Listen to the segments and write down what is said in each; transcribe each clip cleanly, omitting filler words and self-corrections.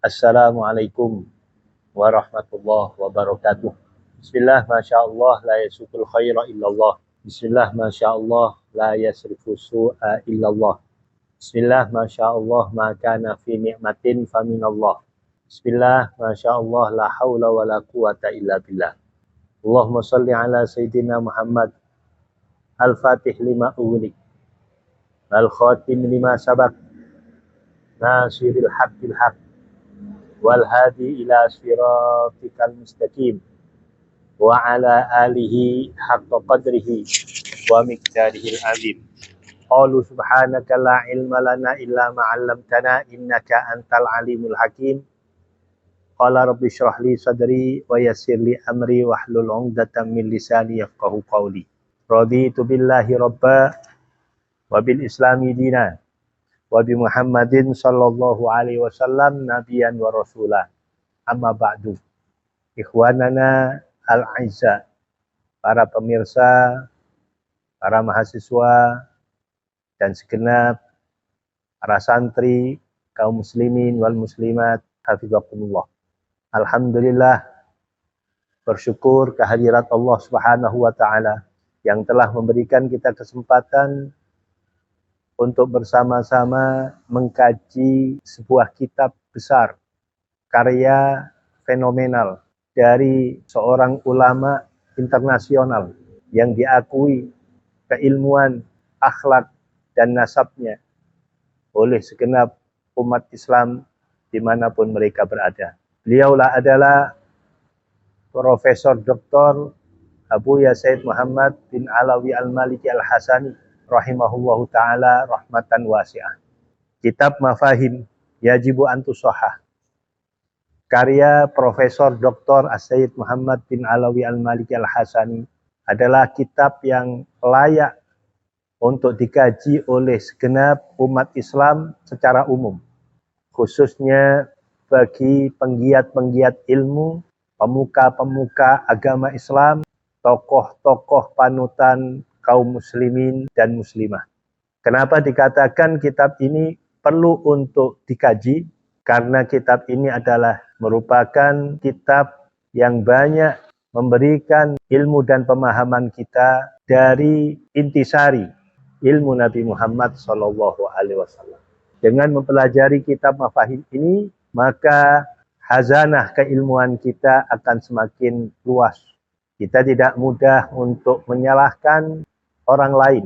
Assalamualaikum warahmatullahi wabarakatuh. Bismillah, masya Allah, la yasukul khaira illallah. Bismillah, masya Allah, la yasrifu su'a illallah. Bismillah, masya Allah, ma kana fi ni'matin faminallah. Bismillah, masya Allah, la hawla wa la quwata illa billah. Allahumma salli ala Sayyidina Muhammad, al-fatih lima ulik, al-khatim lima sabak, nasiril haqqil haqq, wal hadi ila siratikal mustaqim, wa ala alihi haqqa qadrihi wa miqdarihil azim. Qalu subhanaka la ilma lana illa ma 'allamtana innaka antal alimul hakim. Qala rabbi shrah li sadri wa yassir li amri wahlul 'uqdatam min lisani yafqahu qawli. Raditu billahi rabba wa bil islami dina wa bi Muhammadin sallallahu alaihi wasallam nabiyan wa rasulah. Amma ba'du. Ikhwanana al-aizza, para pemirsa, para mahasiswa, dan segenap para santri, kaum muslimin wal muslimat, hafizakumullah. Alhamdulillah, bersyukur kehadirat Allah Subhanahu wa taala yang telah memberikan kita kesempatan untuk bersama-sama mengkaji sebuah kitab besar, karya fenomenal dari seorang ulama internasional yang diakui keilmuan, akhlak, dan nasabnya oleh segenap umat Islam dimanapun mereka berada. Beliaulah adalah Profesor Dr. Abu Said Muhammad bin Alawi Al-Maliki Al-Hasani rahimahullahu ta'ala rahmatan wasi'ah. Kitab Mafahim Yajibu Antusohah, karya Profesor Dr. Said Muhammad bin Alawi Al-Maliki Al-Hasani, adalah kitab yang layak untuk dikaji oleh segenap umat Islam secara umum, khususnya bagi penggiat-penggiat ilmu, pemuka-pemuka agama Islam, tokoh-tokoh panutan kaum muslimin dan muslimah. Kenapa dikatakan kitab ini perlu untuk dikaji? Karena kitab ini adalah merupakan kitab yang banyak memberikan ilmu dan pemahaman kita dari intisari ilmu Nabi Muhammad Sallallahu Alaihi Wasallam. Dengan mempelajari kitab Mafahim ini, maka hazanah keilmuan kita akan semakin luas. Kita tidak mudah untuk menyalahkan orang lain,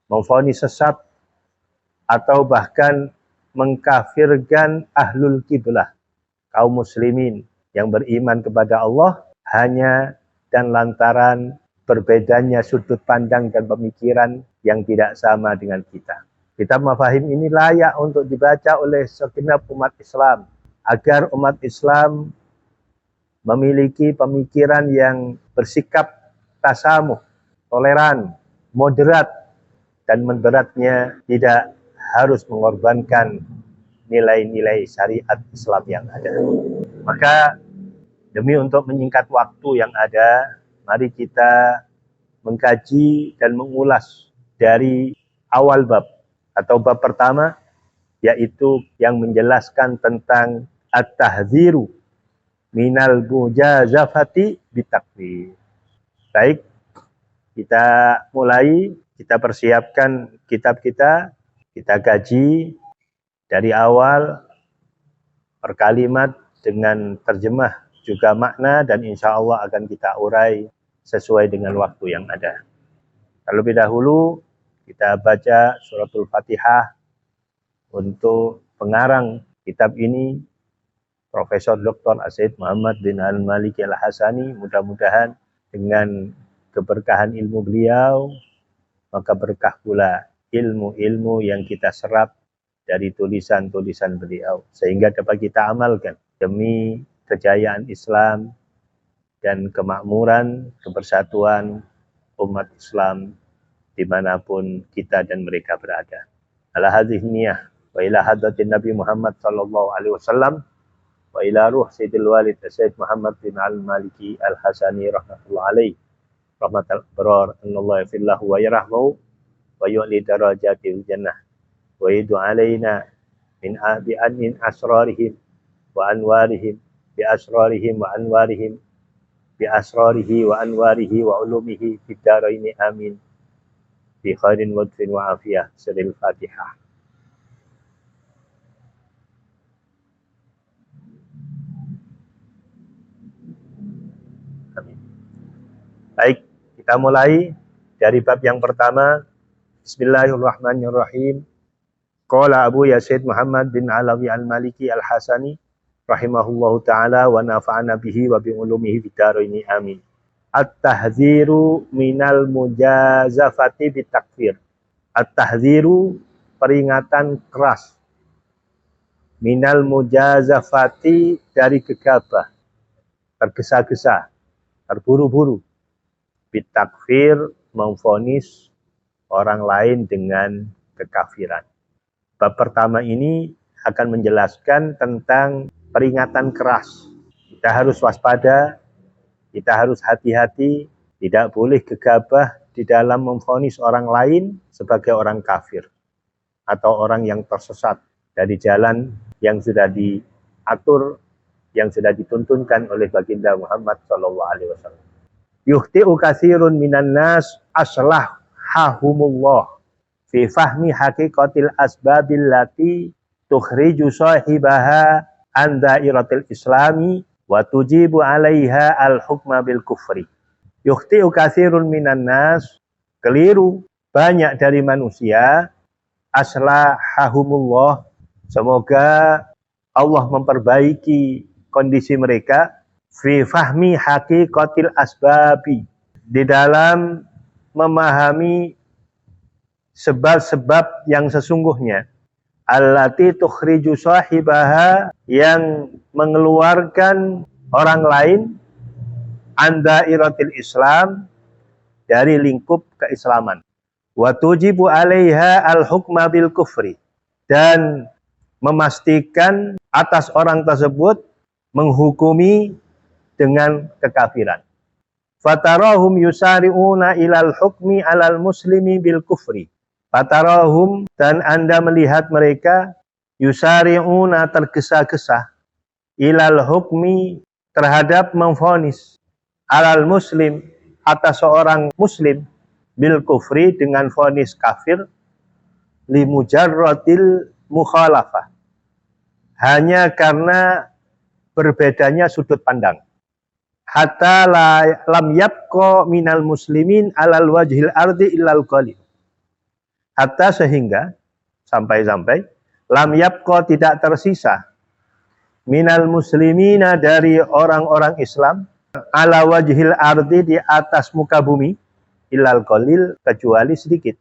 memvonis sesat, atau bahkan mengkafirkan ahlul kiblah, kaum muslimin yang beriman kepada Allah hanya dan lantaran berbedanya sudut pandang dan pemikiran yang tidak sama dengan kita. Kitab Mafahim ini layak untuk dibaca oleh segenap umat Islam, agar umat Islam memiliki pemikiran yang bersikap tasamuh, toleran, moderat, dan moderatnya tidak harus mengorbankan nilai-nilai syariat Islam yang ada. Maka demi untuk menyingkat waktu yang ada, mari kita mengkaji dan mengulas dari awal bab atau bab pertama, yaitu yang menjelaskan tentang at-tahdziru minal mujazafati bitakfir. Baik, kita mulai, kita persiapkan kitab kita kaji dari awal per kalimat dengan terjemah juga makna, dan insya Allah akan kita urai sesuai dengan waktu yang ada. Terlebih dahulu kita baca suratul Fatihah untuk pengarang kitab ini, Profesor Dr. Said Muhammad bin Al-Maliki Al-Hasani. Mudah-mudahan dengan keberkahan ilmu beliau, maka berkah pula ilmu-ilmu yang kita serap dari tulisan-tulisan beliau, sehingga dapat kita amalkan demi kejayaan Islam dan kemakmuran, kebersatuan umat Islam dimanapun kita dan mereka berada. Ala hadhihi niyah wa ila hadratin Nabi Muhammad sallallahu alaihi wasallam wa ila ruh Sayyidil Walid Sayyid Muhammad bin Al-Maliki Al-Hasani rahmatullahi alaihi rahmatal abrar anallahu yafillahu wa yarahmu wa yu'li darajatil jannah wa yidu alaina min asrarihim wa anwarihim bi asrarihim wa anwarihim bi asrarihi wa anwarihi wa ulumihi fid dharaini amin bi khairin wa lutfin wa afiyah. Surah Fatihah. Amin. Baik, kita mulai dari bab yang pertama. Bismillahirrahmanirrahim. Qala Abu Yazid Muhammad bin Alawi al-Maliki al-Hasani rahimahullahu ta'ala wa nafa'ana bihi wa bi ulumihi fid dharaini amin. At-tahdziru minal mujazafati bitakfir. At-tahdziru, peringatan keras. Minal mujazafati, dari gegabah, tergesa-gesa, terburu-buru. Bitakfir, memvonis orang lain dengan kekafiran. Bab pertama ini akan menjelaskan tentang peringatan keras. Kita harus waspada, kita harus hati-hati, tidak boleh gegabah di dalam memvonis orang lain sebagai orang kafir atau orang yang tersesat dari jalan yang sudah diatur, yang sudah dituntunkan oleh baginda Muhammad SAW. Yukhti'u katsirun minan nas aslahahumullah fi fahmi haqiqatil asbabil lati tukhriju sahibaha an dairatil islami wa tujibu 'alaiha al-hukma bil kufri. Yukhti'u katsirun minan nas, keliru banyak dari manusia, aslahahumullah, semoga Allah memperbaiki kondisi mereka, fi fahmi haqiqatil asbabi, di dalam memahami sebab-sebab yang sesungguhnya, allati tukhriju sahibaha, yang mengeluarkan orang lain, anda iratil Islam, dari lingkup keislaman, wa tujibu 'alaiha al-hukma bil kufri, dan memastikan atas orang tersebut menghukumi dengan kekafiran. Fatarahum yusari'una ilal hukmi 'alal muslimi bil kufri. Fatarahum, dan Anda melihat mereka, yusari'una, tergesa-gesa, ilal hukmi, terhadap memvonis, alal muslim, atas seorang muslim, bil kufri, dengan vonis kafir, limujarratil mukhalafah, hanya karena berbedanya sudut pandang. Hatta lam yabqa minal muslimin alal wajhil ardi illal qalil. Hatta, sehingga, sampai-sampai, lam yabqa, tidak tersisa, minal muslimina, dari orang-orang Islam, ala wajhil ardi, di atas muka bumi, illal qalil, kecuali sedikit.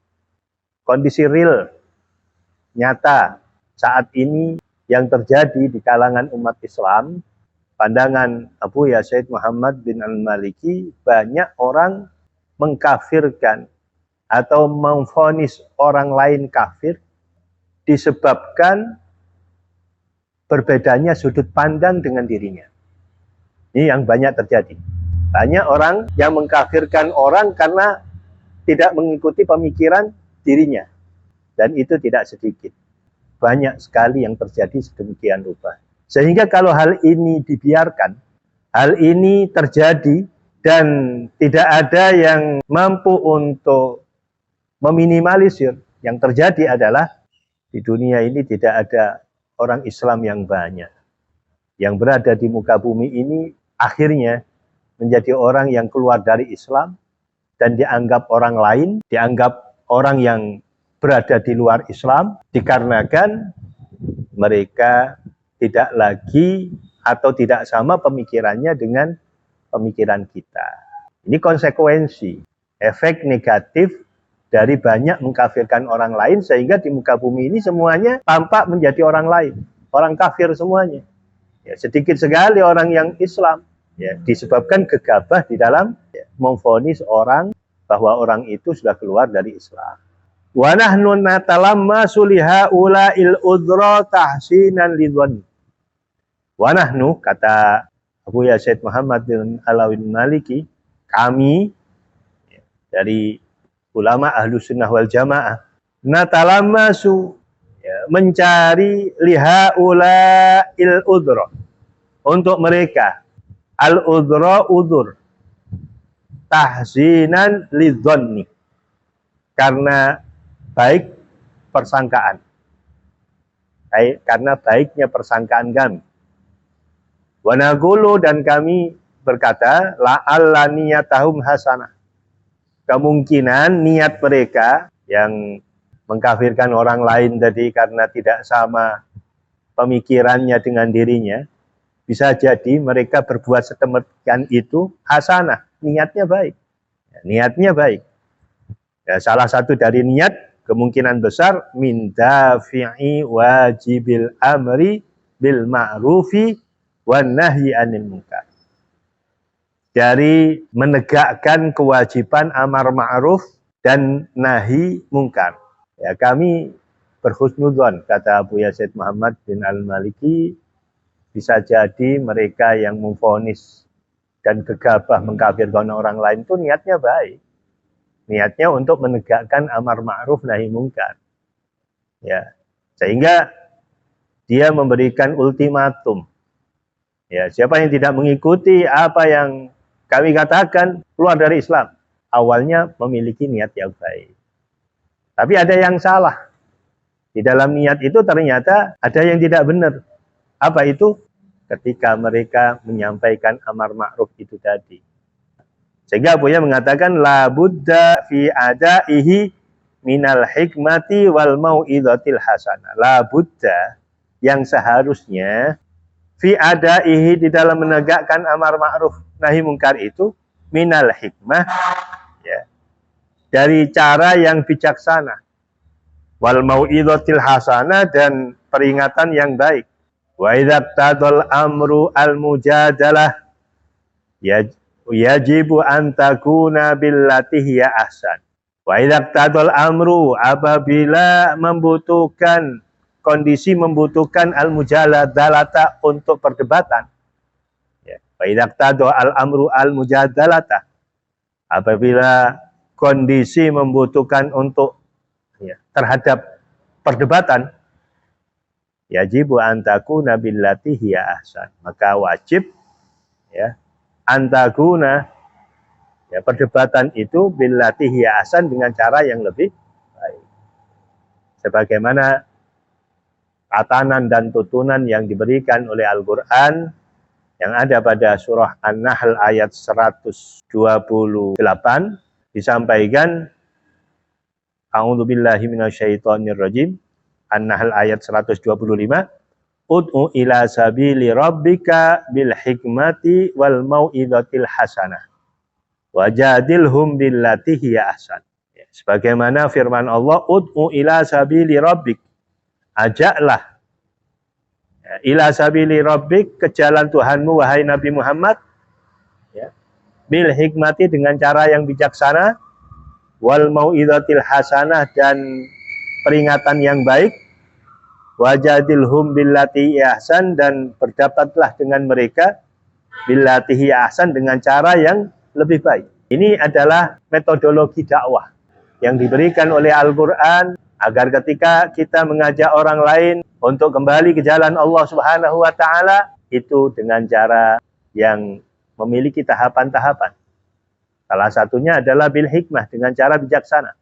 Kondisi real, nyata, saat ini yang terjadi di kalangan umat Islam, pandangan Abu Yazid Muhammad bin al-Maliki, banyak orang mengkafirkan atau memvonis orang lain kafir disebabkan berbedanya sudut pandang dengan dirinya. Ini yang banyak terjadi. Banyak orang yang mengkafirkan orang karena tidak mengikuti pemikiran dirinya. Dan itu tidak sedikit. Banyak sekali yang terjadi sedemikian rupa. Sehingga kalau hal ini dibiarkan, hal ini terjadi, dan tidak ada yang mampu untuk meminimalisir, yang terjadi adalah di dunia ini tidak ada orang Islam yang banyak. Yang berada di muka bumi ini akhirnya menjadi orang yang keluar dari Islam dan dianggap orang lain, dianggap orang yang berada di luar Islam, dikarenakan mereka tidak lagi atau tidak sama pemikirannya dengan pemikiran kita. Ini konsekuensi, efek negatif dari banyak mengkafirkan orang lain, sehingga di muka bumi ini semuanya tampak menjadi orang lain, orang kafir semuanya. Ya, sedikit sekali orang yang Islam, ya, disebabkan gegabah di dalam memvonis orang bahwa orang itu sudah keluar dari Islam. Wa nahnu natalammasu lihaula'il udra tahsinan lidwan. Wa nahnu, kata Abu Yazid Muhammad bin Alawi al-Maliki, kami dari ulama Ahlus Sunnah wal Jamaah, natalammasu, mencari lihaula'il udra, untuk mereka al-udhra udhur tahzinan lidzanni, karena baik persangkaan, karena baiknya persangkaan kami. Wa naqulu, dan kami berkata, la'alla niyatahum hasanah, kemungkinan niat mereka yang mengkafirkan orang lain tadi karena tidak sama pemikirannya dengan dirinya, bisa jadi mereka berbuat sedemikian itu hasanah, niatnya baik. Niatnya baik. Ya, salah satu dari niat kemungkinan besar min dafi'i wajibil amri bil ma'rufi wan nahyi 'anil munkar. Dari menegakkan kewajiban amar ma'ruf dan nahi mungkar. Ya, kami berhusnudzon, kata Abu Yazid Muhammad bin Al-Maliki, bisa jadi mereka yang memvonis dan gegabah mengkafirkan orang lain itu niatnya baik. Niatnya untuk menegakkan amar ma'ruf nahi mungkar. Ya, sehingga dia memberikan ultimatum. Ya, siapa yang tidak mengikuti apa yang kami katakan, keluar dari Islam. Awalnya memiliki niat yang baik. Tapi ada yang salah. Di dalam niat itu ternyata ada yang tidak benar. Apa itu? Ketika mereka menyampaikan amar ma'ruf itu tadi. Sehingga Buya mengatakan, la budda fi adaihi minal hikmati wal mau'izatil hasanah. La budda, yang seharusnya fi adaihi, di dalam menegakkan amar ma'ruf nahi mungkar itu, minal hikmah, ya, dari cara yang bijaksana, wal mau'izatil hasanah, dan peringatan yang baik. Wa idza tadal amru al mujadalah yajibu an takuna billati hiya ahsan. Wa idza tadal amru, apabila membutuhkan, kondisi membutuhkan al mujadalata, untuk perdebatan. Ya, wa idza tadal al amru al mujadalata, apabila kondisi membutuhkan untuk, ya, terhadap perdebatan, yajibu antakuna billati hiya ahsan, maka wajib, ya, antakuna, ya, perdebatan itu billati hiya ahsan, dengan cara yang lebih baik. Sebagaimana tatanan dan tutunan yang diberikan oleh Al-Quran yang ada pada surah An-Nahl ayat 128, disampaikan, a'udzubillahi minasyaitonirrajim, An-Nahl ayat 125, ud'u ila sabili rabbika bil hikmati wal mau'izatil hasanah wajadilhum billati hiya ahsan. Ya, sebagaimana firman Allah, ud'u ila sabili rabbik, ajaklah, ya, ila sabili rabbik, ke jalan Tuhanmu wahai Nabi Muhammad, ya, bil hikmati, dengan cara yang bijaksana, wal mau'izatil hasanah, dan peringatan yang baik, wajadilhum billati ahsan, dan berdapatlah dengan mereka billati ahsan, dengan cara yang lebih baik. Ini adalah metodologi dakwah yang diberikan oleh Al-Quran, agar ketika kita mengajak orang lain untuk kembali ke jalan Allah Subhanahu wa Ta'ala, itu dengan cara yang memiliki tahapan-tahapan. Salah satunya adalah bil hikmah, dengan cara bijaksana.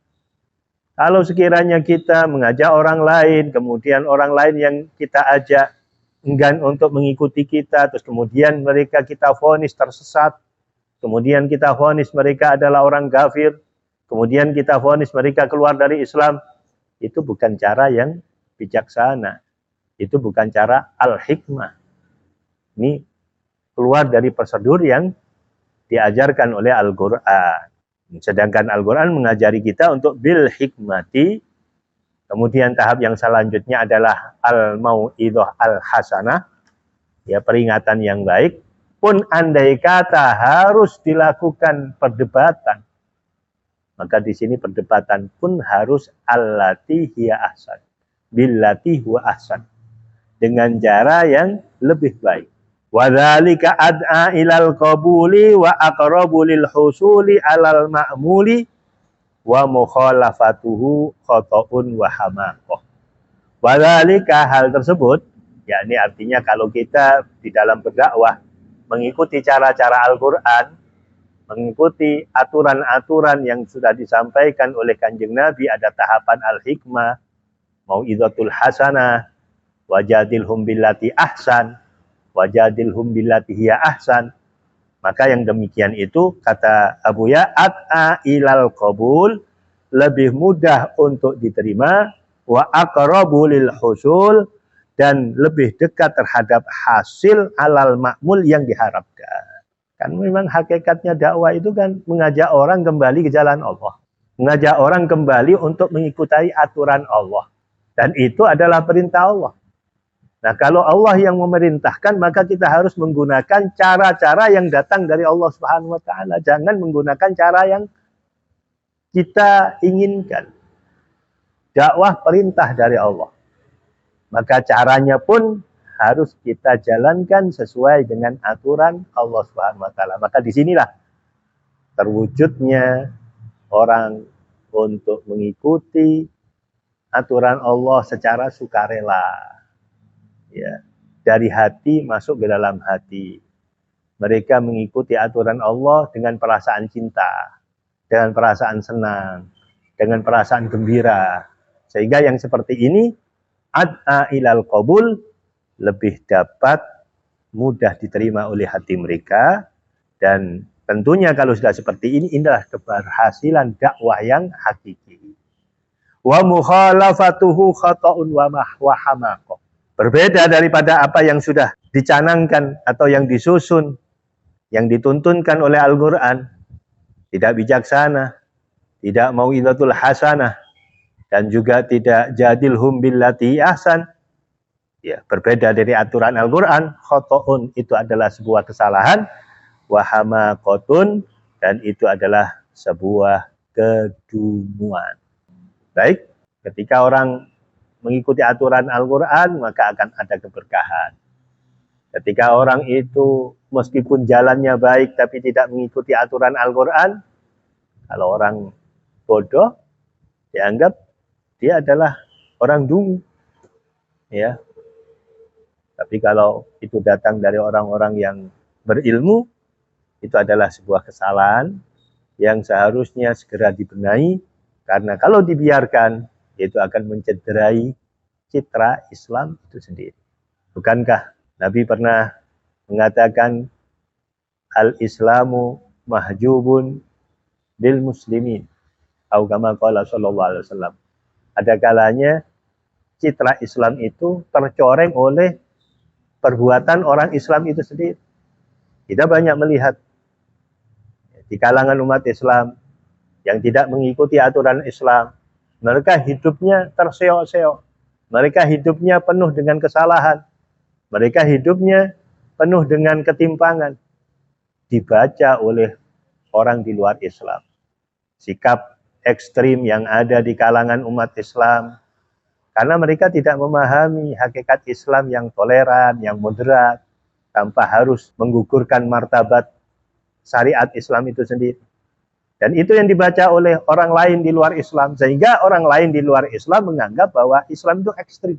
Kalau sekiranya kita mengajak orang lain, kemudian orang lain yang kita ajak enggan untuk mengikuti kita, terus kemudian mereka kita vonis tersesat, kemudian kita vonis mereka adalah orang kafir, kemudian kita vonis mereka keluar dari Islam, itu bukan cara yang bijaksana. Itu bukan cara al-hikmah. Ini keluar dari prosedur yang diajarkan oleh Al-Quran. Sedangkan Al-Quran mengajari kita untuk bil hikmati. Kemudian tahap yang selanjutnya adalah al-mau'idhah al-hasanah, ya, peringatan yang baik. Pun andai kata harus dilakukan perdebatan, maka di sini perdebatan pun harus allati hiya ahsan, billati huwa ahsan, dengan cara yang lebih baik. Wadzalika ad'a ilal qabuli wa aqrabu lil husuli alal ma'muli wa mukhalafatuhu khata'un wa hamaqah. Wadzalika, hal tersebut yakni artinya kalau kita di dalam berdakwah mengikuti cara-cara Al-Quran, mengikuti aturan-aturan yang sudah disampaikan oleh Kanjeng Nabi, ada tahapan al-hikmah, mau'izatul hasanah, wajadilhum billati ahsan, wajadilhum billati hiya ahsan. Maka yang demikian itu, kata Abu Ya, at'a ilal qabul, lebih mudah untuk diterima, wa aqrabu lil husul, dan lebih dekat terhadap hasil alal ma'mul yang diharapkan. Kan memang hakikatnya dakwah itu kan mengajak orang kembali ke jalan Allah. Mengajak orang kembali untuk mengikuti aturan Allah. Dan itu adalah perintah Allah. Nah, kalau Allah yang memerintahkan, maka kita harus menggunakan cara-cara yang datang dari Allah Subhanahu wa taala. Jangan menggunakan cara yang kita inginkan. Dakwah perintah dari Allah. Maka caranya pun harus kita jalankan sesuai dengan aturan Allah Subhanahu wa taala. Maka disinilah terwujudnya orang untuk mengikuti aturan Allah secara sukarela. Ya, dari hati masuk ke dalam hati. Mereka mengikuti aturan Allah dengan perasaan cinta, dengan perasaan senang, dengan perasaan gembira. Sehingga yang seperti ini, ad'a ilal qabul, lebih dapat mudah diterima oleh hati mereka. Dan tentunya kalau sudah seperti ini, inilah keberhasilan dakwah yang hakiki. Wa mukhalafatuhu khata'un wa hamaqah. Berbeda daripada apa yang sudah dicanangkan atau yang disusun, yang dituntunkan oleh Al-Quran. Tidak bijaksana, tidak mau'izatul hasanah, dan juga tidak jadilhum billati ahsan. Ya, berbeda dari aturan Al-Quran. Khoto'un, itu adalah sebuah kesalahan. Wahamaqotun, dan itu adalah sebuah kedunguan. Baik, ketika orang mengikuti aturan Al-Quran, maka akan ada keberkahan. Ketika orang itu meskipun jalannya baik tapi tidak mengikuti aturan Al-Quran, kalau orang bodoh, dianggap dia adalah orang dungu. Ya. Tapi kalau itu datang dari orang-orang yang berilmu, itu adalah sebuah kesalahan yang seharusnya segera dibenahi, karena kalau dibiarkan, itu akan mencederai citra Islam itu sendiri. Bukankah Nabi pernah mengatakan al-Islamu mahjubun bil muslimin, atau kama qala sallallahu alaihi wasallam. Ada kalanya citra Islam itu tercoreng oleh perbuatan orang Islam itu sendiri. Kita banyak melihat di kalangan umat Islam yang tidak mengikuti aturan Islam, mereka hidupnya terseok-seok. Mereka hidupnya penuh dengan kesalahan. Mereka hidupnya penuh dengan ketimpangan. Dibaca oleh orang di luar Islam. Sikap ekstrim yang ada di kalangan umat Islam. Karena mereka tidak memahami hakikat Islam yang toleran, yang moderat, tanpa harus menggugurkan martabat syariat Islam itu sendiri. Dan itu yang dibaca oleh orang lain di luar Islam. Sehingga orang lain di luar Islam menganggap bahwa Islam itu ekstrim.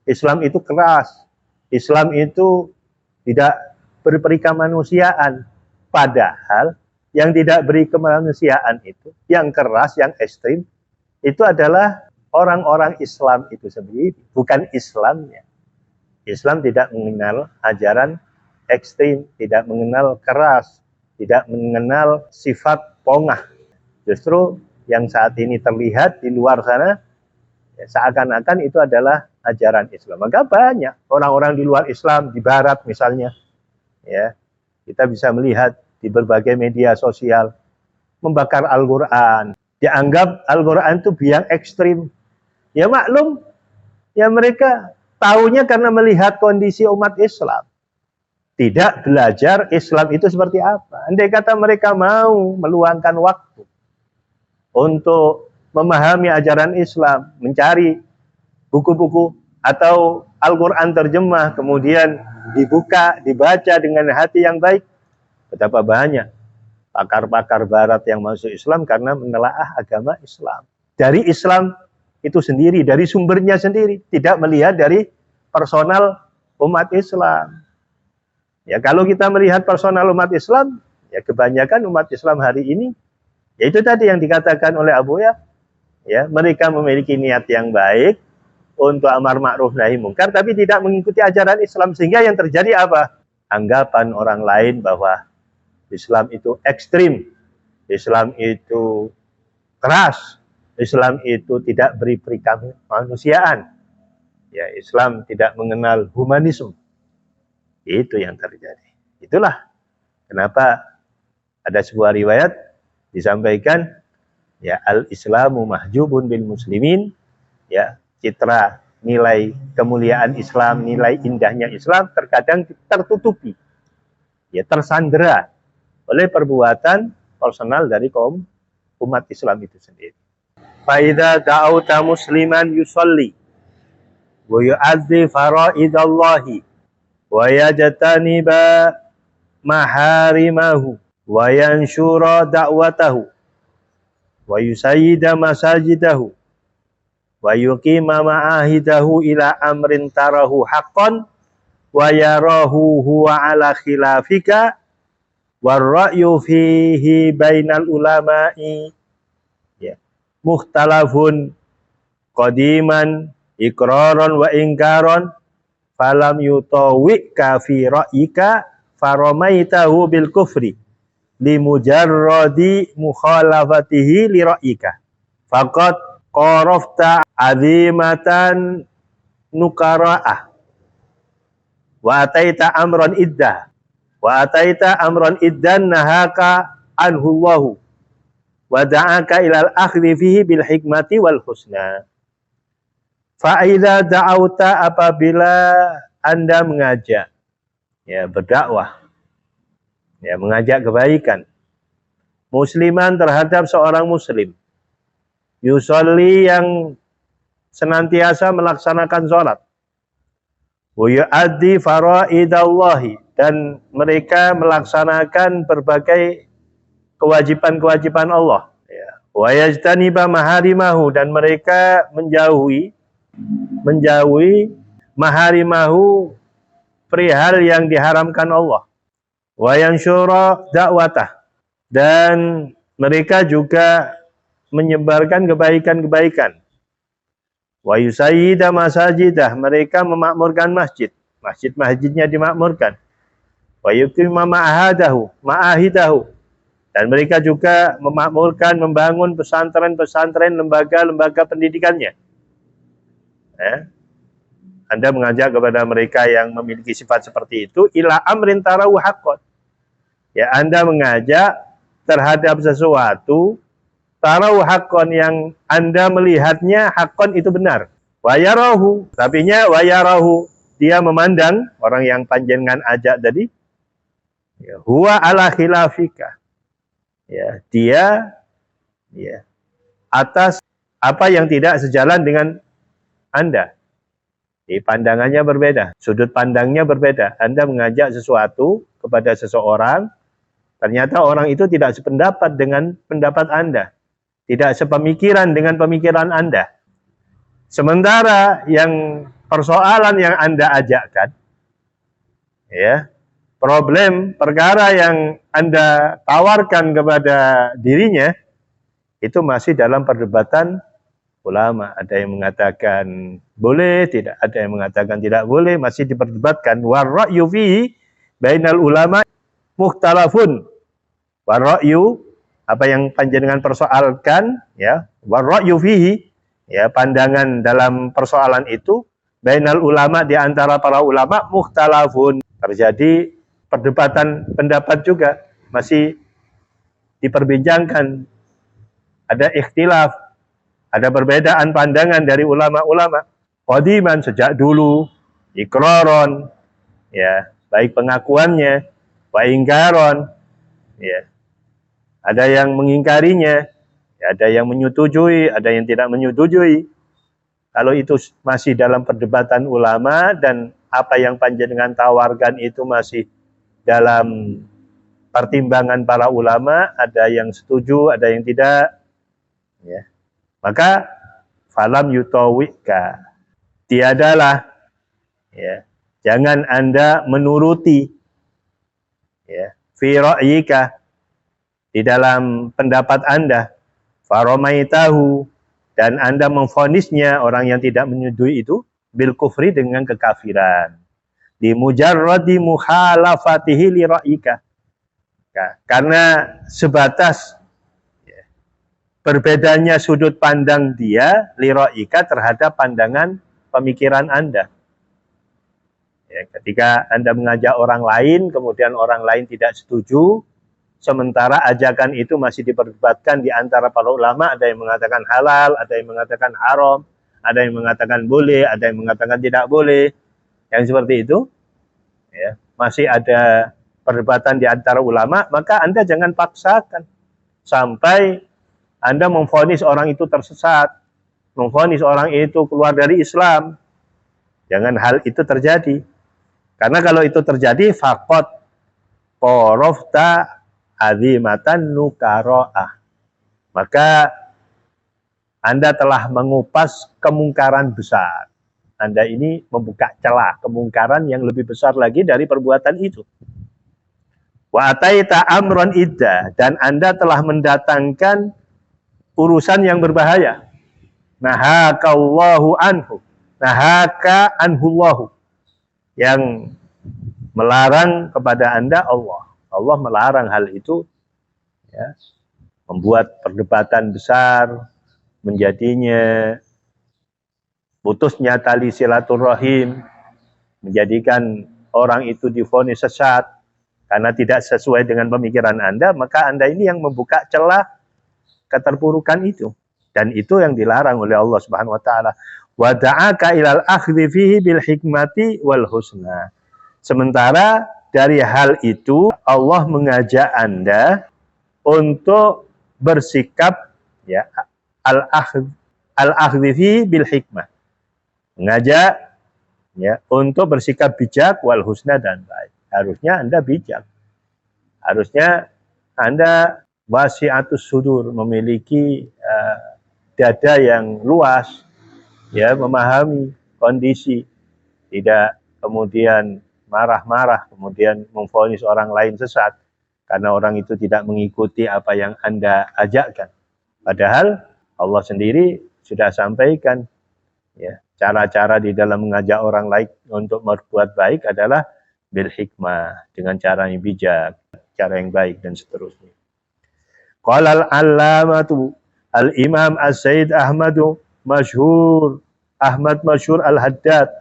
Islam itu keras. Islam itu tidak berperi kemanusiaan. Padahal yang tidak beri kemanusiaan itu, yang keras, yang ekstrim, itu adalah orang-orang Islam itu sendiri. Bukan Islamnya. Islam tidak mengenal ajaran ekstrim, tidak mengenal keras, tidak mengenal sifat pongah. Justru yang saat ini terlihat di luar sana, ya, seakan-akan itu adalah ajaran Islam. Maka banyak orang-orang di luar Islam, di Barat misalnya, ya, kita bisa melihat di berbagai media sosial, membakar Al-Quran. Dianggap Al-Quran itu biang ekstrim. Ya maklum, ya mereka tahunya karena melihat kondisi umat Islam. Tidak belajar Islam itu seperti apa. Andai kata mereka mau meluangkan waktu untuk memahami ajaran Islam, mencari buku-buku atau Al-Quran terjemah, kemudian dibuka, dibaca dengan hati yang baik, betapa banyak pakar-pakar Barat yang masuk Islam karena menelaah agama Islam. Dari Islam itu sendiri, dari sumbernya sendiri, tidak melihat dari personal umat Islam. Ya, kalau kita melihat personal umat Islam, ya kebanyakan umat Islam hari ini, yaitu tadi yang dikatakan oleh Abu ya, mereka memiliki niat yang baik untuk amar ma'ruf nahi mungkar, tapi tidak mengikuti ajaran Islam, sehingga yang terjadi apa? Anggapan orang lain bahwa Islam itu ekstrim, Islam itu keras, Islam itu tidak beri kemanusiaan, ya, Islam tidak mengenal humanisme. Itu yang terjadi. Itulah kenapa ada sebuah riwayat disampaikan, ya, al-Islamu mahjubun bil muslimin, ya, citra nilai kemuliaan Islam, nilai indahnya Islam terkadang tertutupi, ya, tersandera oleh perbuatan personal dari kaum umat Islam itu sendiri. Faida da'auta musliman yusolli wa yu'adzi faraidallahi wa yajtaniba maharimahu wa yanshura da'watahu wa yusayyida masajidahu wa yuqima ma'ahidahu ila amrin tarahu haqqan wa yarahu huwa ala khilafika warra'yu fihi bainal ulama'i, ya, mukhtalafun qadiman iqraran wa ingkaran falam yutawika fi ra'yika faramaitahu bil kufri limujarradi mukhalafatihi li ra'yika faqad qarafta azimatan nukara'ah wa ataita amran iddah wa ataita amran iddan nahaka anhullahu wa da'aka ilal akhdi fihi bil hikmati wal husna. Fa'idha da'auta, apabila Anda mengajak, ya, berdakwah, ya, mengajak kebaikan, musliman terhadap seorang muslim, yusolli, yang senantiasa melaksanakan sholat, wa yu'addi faraidallahi, dan mereka melaksanakan berbagai kewajiban-kewajiban Allah, ya, wa yajtaniba maharimahu, dan mereka menjauhi maharimahu, perihal yang diharamkan Allah, wa yansyura da'watah, dan mereka juga menyebarkan kebaikan-kebaikan, wa yusayyida masajidah, mereka memakmurkan masjid-masjidnya dimakmurkan, wa yuqima ma'ahidahu, dan mereka juga memakmurkan, membangun pesantren-pesantren, lembaga-lembaga pendidikannya. Ya. Anda mengajak kepada mereka yang memiliki sifat seperti itu, ila amrin tarahu haqqan, ya, Anda mengajak terhadap sesuatu tarahu haqqan, yang Anda melihatnya haqqan itu benar, wayarahu, tapinya wayarahu, dia memandang orang yang panjenengan ajak tadi, ya, huwa ala khilafika, ya, dia, ya, atas apa yang tidak sejalan dengan Anda. Pandangannya berbeda, sudut pandangnya berbeda. Anda mengajak sesuatu kepada seseorang, ternyata orang itu tidak sependapat dengan pendapat Anda, tidak sepemikiran dengan pemikiran Anda. Sementara yang persoalan yang Anda ajakkan, ya, problem, perkara yang Anda tawarkan kepada dirinya, itu masih dalam perdebatan ulama. Ada yang mengatakan boleh, tidak, ada yang mengatakan tidak boleh, masih diperdebatkan. Warra'yu fihi bainal ulama mukhtalafun. Warra'yu, apa yang panjenengan persoalkan, ya, warra'yu fihi, ya, pandangan dalam persoalan itu, bainal ulama, di antara para ulama, mukhtalafun, terjadi perdebatan pendapat juga, masih diperbincangkan, ada ikhtilaf, ada perbedaan pandangan dari ulama-ulama qadiman, sejak dulu, ikraron, ya, baik pengakuannya, wa ingkaron, ya, ada yang mengingkarinya, ya, ada yang menyetujui, ada yang tidak menyetujui. Kalau itu masih dalam perdebatan ulama dan apa yang panjenengan tawarkan itu masih dalam pertimbangan para ulama, ada yang setuju, ada yang tidak, ya, maka falam yutawika, tiadalah, ya, Jangan Anda menuruti ya, fi ra'yika, di dalam pendapat Anda, faramaitahu, dan Anda memvonisnya orang yang tidak menyetujui itu bil kufri, dengan kekafiran. Di mujarradi mukhalafatihi li ra'yika. Ya, karena sebatas ya, berbedanya sudut pandang dia li ra'yika terhadap pandangan pemikiran Anda. Ya, ketika Anda mengajak orang lain, kemudian orang lain tidak setuju, sementara ajakan itu masih diperdebatkan di antara para ulama, ada yang mengatakan halal, ada yang mengatakan haram, ada yang mengatakan boleh, ada yang mengatakan tidak boleh. Yang seperti itu, ya, masih ada perdebatan di antara ulama, maka Anda jangan paksakan sampai Anda memvonis orang itu tersesat, memvonis orang itu keluar dari Islam. Jangan hal itu terjadi. Karena kalau itu terjadi, faqad qorofta azimatan nukaro'ah. Maka Anda telah mengupas kemungkaran besar. Anda ini membuka celah kemungkaran yang lebih besar lagi dari perbuatan itu. Wa ataita amron idda, dan Anda telah mendatangkan urusan yang berbahaya. Nahakallahu anhu. Nahaka anhullahu. Yang melarang kepada Anda Allah. Allah melarang hal itu, ya, membuat perdebatan besar, menjadinya putusnya tali silaturahim, menjadikan orang itu divonis sesat karena tidak sesuai dengan pemikiran Anda, maka Anda ini yang membuka celah keterpurukan itu, dan itu yang dilarang oleh Allah Subhanahu wa taala. Wa da'aka ilal akhdhi fihi bil hikmati wal husna. Sementara dari hal itu Allah mengajak Anda untuk bersikap, ya, al-akhdhi fihi bil hikmah. Mengajak, ya, untuk bersikap bijak wal husna, dan baik. Harusnya Anda bijak. Harusnya Anda wasi'atus sudur, memiliki dada yang luas, ya, memahami kondisi, tidak kemudian marah-marah, kemudian memvonis orang lain sesat karena orang itu tidak mengikuti apa yang Anda ajakkan. Padahal Allah sendiri sudah sampaikan, ya, cara-cara di dalam mengajak orang lain untuk berbuat baik adalah bil hikmah, dengan cara yang bijak, cara yang baik, dan seterusnya. Qala al-allamatu al-imam as-sayyid Ahmad Masyhur al-Haddad,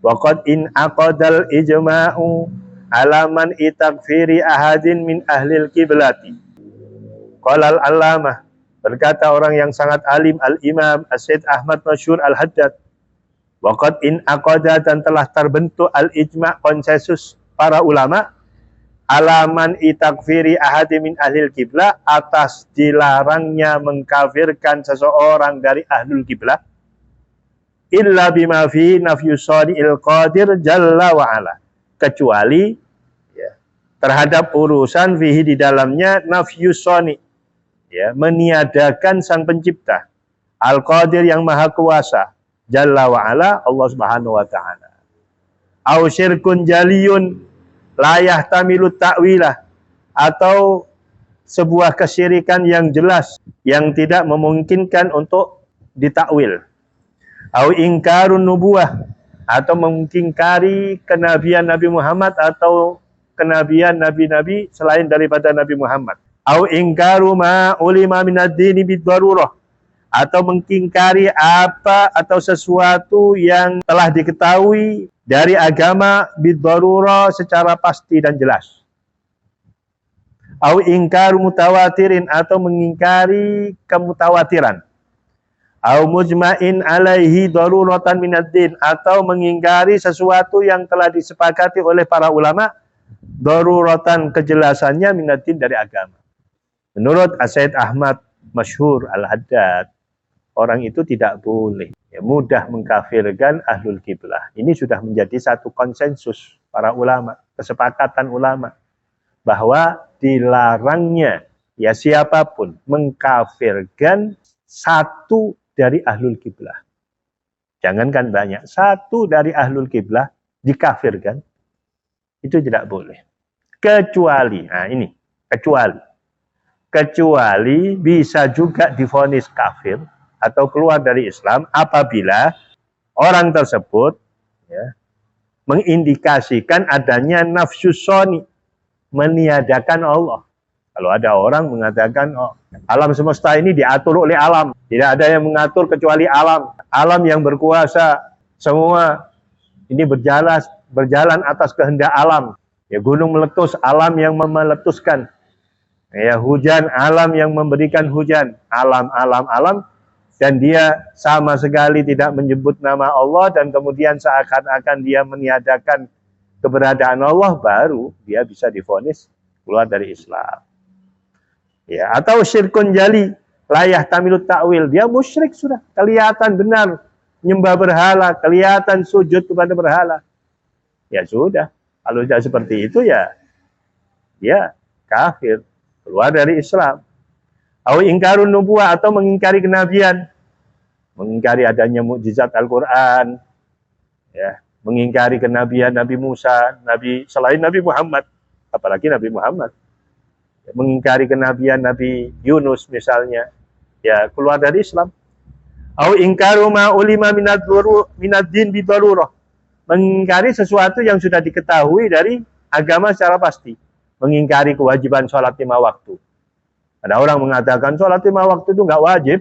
waqad in aqadal ijma'u ala man itakfiri ahadin min ahlil kiblati. Qala al-allamah, berkata orang yang sangat alim, al-imam as-sayyid Ahmad Masyhur al-Haddad, waqad in aqada, dan telah terbentuk al-ijma', konsensus para ulama, alaman itakfiri ahadi min ahlil kiblah, atas dilarangnya mengkafirkan seseorang dari ahlul kiblah, illa bima fi nafyusani il qadir jalla wa ala, kecuali, ya, terhadap urusan fihi, di dalamnya, nafyusani, ya, meniadakan sang pencipta, al qadir yang maha kuasa, jalla wa ala, Allah Subhanahu wa taala. Au syirkun jaliyun la yahtamilu ta'wilah, atau sebuah kesyirikan yang jelas yang tidak memungkinkan untuk ditakwil. Au ingkarun nubuwah, atau mengingkari kenabian Nabi Muhammad atau kenabian nabi-nabi selain daripada Nabi Muhammad. Au ingkaru ma ulima minad dini bid-darurah, atau mengingkari apa atau sesuatu yang telah diketahui dari agama bid-darurah secara pasti dan jelas. Au ingkaru mutawatirin, atau mengingkari kemutawatiran. Au mujma'in alaihi daruratan minad din, atau mengingkari sesuatu yang telah disepakati oleh para ulama, daruratan, kejelasannya, minad din, dari agama. Menurut As-Sayyid Ahmad Masyhur al-Haddad, orang itu tidak boleh, ya, mudah mengkafirkan ahlul kiblah. Ini sudah menjadi satu konsensus para ulama, kesepakatan ulama, bahwa dilarangnya, ya, siapapun mengkafirkan satu dari ahlul kiblah. Jangankan banyak, satu dari ahlul kiblah dikafirkan, itu tidak boleh. Kecuali, nah ini, kecuali bisa juga divonis kafir atau keluar dari Islam apabila orang tersebut ya, mengindikasikan adanya nafsu soni, meniadakan Allah. Kalau ada orang mengatakan, oh, alam semesta ini diatur oleh alam, tidak ada yang mengatur kecuali alam, alam yang berkuasa, semua ini berjalan atas kehendak alam. Ya, gunung meletus, alam yang meletuskan. Ya, hujan, alam yang memberikan hujan, alam, dan dia sama sekali tidak menyebut nama Allah, dan kemudian seakan-akan dia meniadakan keberadaan Allah, baru dia bisa divonis keluar dari Islam. Ya, atau syirkun jali, layah tamilut ta'wil, dia musyrik sudah, kelihatan benar nyembah berhala, kelihatan sujud kepada berhala. Ya sudah, kalau tidak seperti itu ya dia kafir, keluar dari Islam. Au ingkarun nubuwah, atau mengingkari kenabian, mengingkari adanya mukjizat Al-Qur'an, ya, mengingkari kenabian Nabi Musa, nabi selain Nabi Muhammad, apalagi Nabi Muhammad. Mengingkari kenabian Nabi Yunus misalnya, ya keluar dari Islam. Au ingkaru ma ulima minad din bidarurah, mengingkari sesuatu yang sudah diketahui dari agama secara pasti, mengingkari kewajiban sholat 5 waktu. Ada orang mengatakan sholat 5 waktu itu nggak wajib,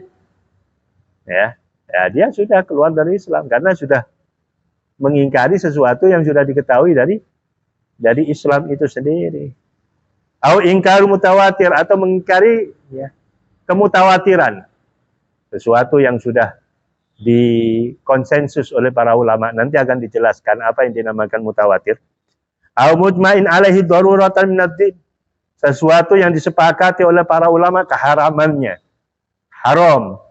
ya dia sudah keluar dari Islam karena sudah mengingkari sesuatu yang sudah diketahui dari Islam itu sendiri. Au ingkaru mutawatir, atau mengingkari ya, kemutawatiran, sesuatu yang sudah dikonsensus oleh para ulama. Nanti akan dijelaskan apa yang dinamakan mutawatir. Au mujmain alaihi daruratan minad din, sesuatu yang disepakati oleh para ulama keharamannya, haram.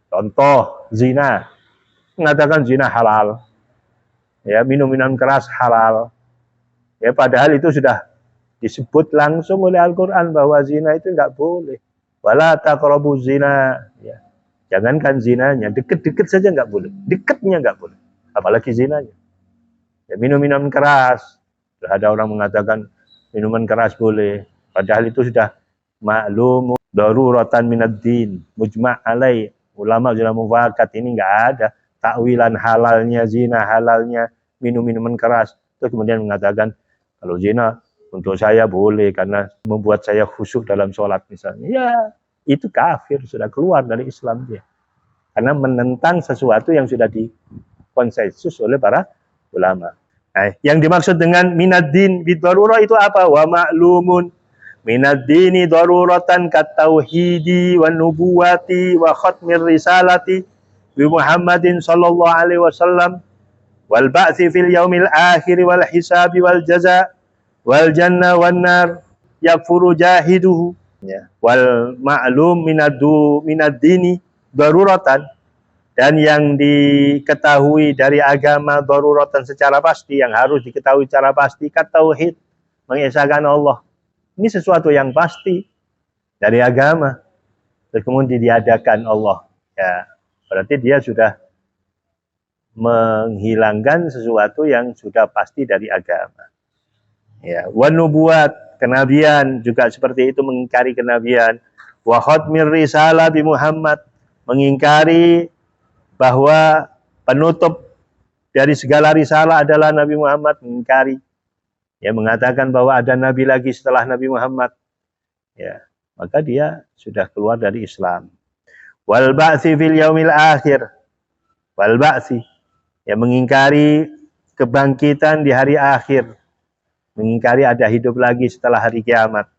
Contoh zina, mengatakan zina halal, ya, minum-minum keras halal, ya, padahal itu sudah disebut langsung oleh Al-Quran bahwa zina itu nggak boleh. Wala taqrabu zina, ya. Jangankan zinanya, deket-deket saja nggak boleh, deketnya nggak boleh, apalagi zinanya. Ya, minum-minum keras, ada orang mengatakan minuman keras boleh, padahal itu sudah maklum daruratan minad din, mujma' alaih, ulama sudah mufakat, ini nggak ada takwilan halalnya zina, halalnya minum-minuman keras. Terus kemudian mengatakan kalau zina untuk saya boleh karena membuat saya khusyuk dalam sholat misalnya. Ya, itu kafir, sudah keluar dari Islam dia. Karena menentang sesuatu yang sudah dikonsensus oleh para ulama. Nah, yang dimaksud dengan minad din bidarurah itu apa? Wa ma'lumun minad dini daruratan katauhidi wa nubuwati wa khatmir risalati bi Muhammadin sallallahu alaihi wasallam wal ba'thi fil yaumil akhir wal hisabi wal jaza wal jannah wan nar yakfuru jahiduhu, ya. Wal ma'lum minad dini daruratan, dan yang diketahui dari agama daruratan secara pasti, yang harus diketahui secara pasti, kat tauhid, mengesahkan Allah. Ini sesuatu yang pasti dari agama, terus kemudian diadakan Allah, ya, berarti dia sudah menghilangkan sesuatu yang sudah pasti dari agama. Ya, wa nubuwat, kenabian juga seperti itu, mengingkari kenabian. Wa khatmir risalah bi Muhammad, mengingkari bahwa penutup dari segala risalah adalah Nabi Muhammad, mengingkari. Ya, mengatakan bahwa ada nabi lagi setelah Nabi Muhammad. Ya, maka dia sudah keluar dari Islam. Wal ba'tsi fil yaumil akhir. Wal ba'tsi, ya, mengingkari kebangkitan di hari akhir. Mengingkari ada hidup lagi setelah hari kiamat.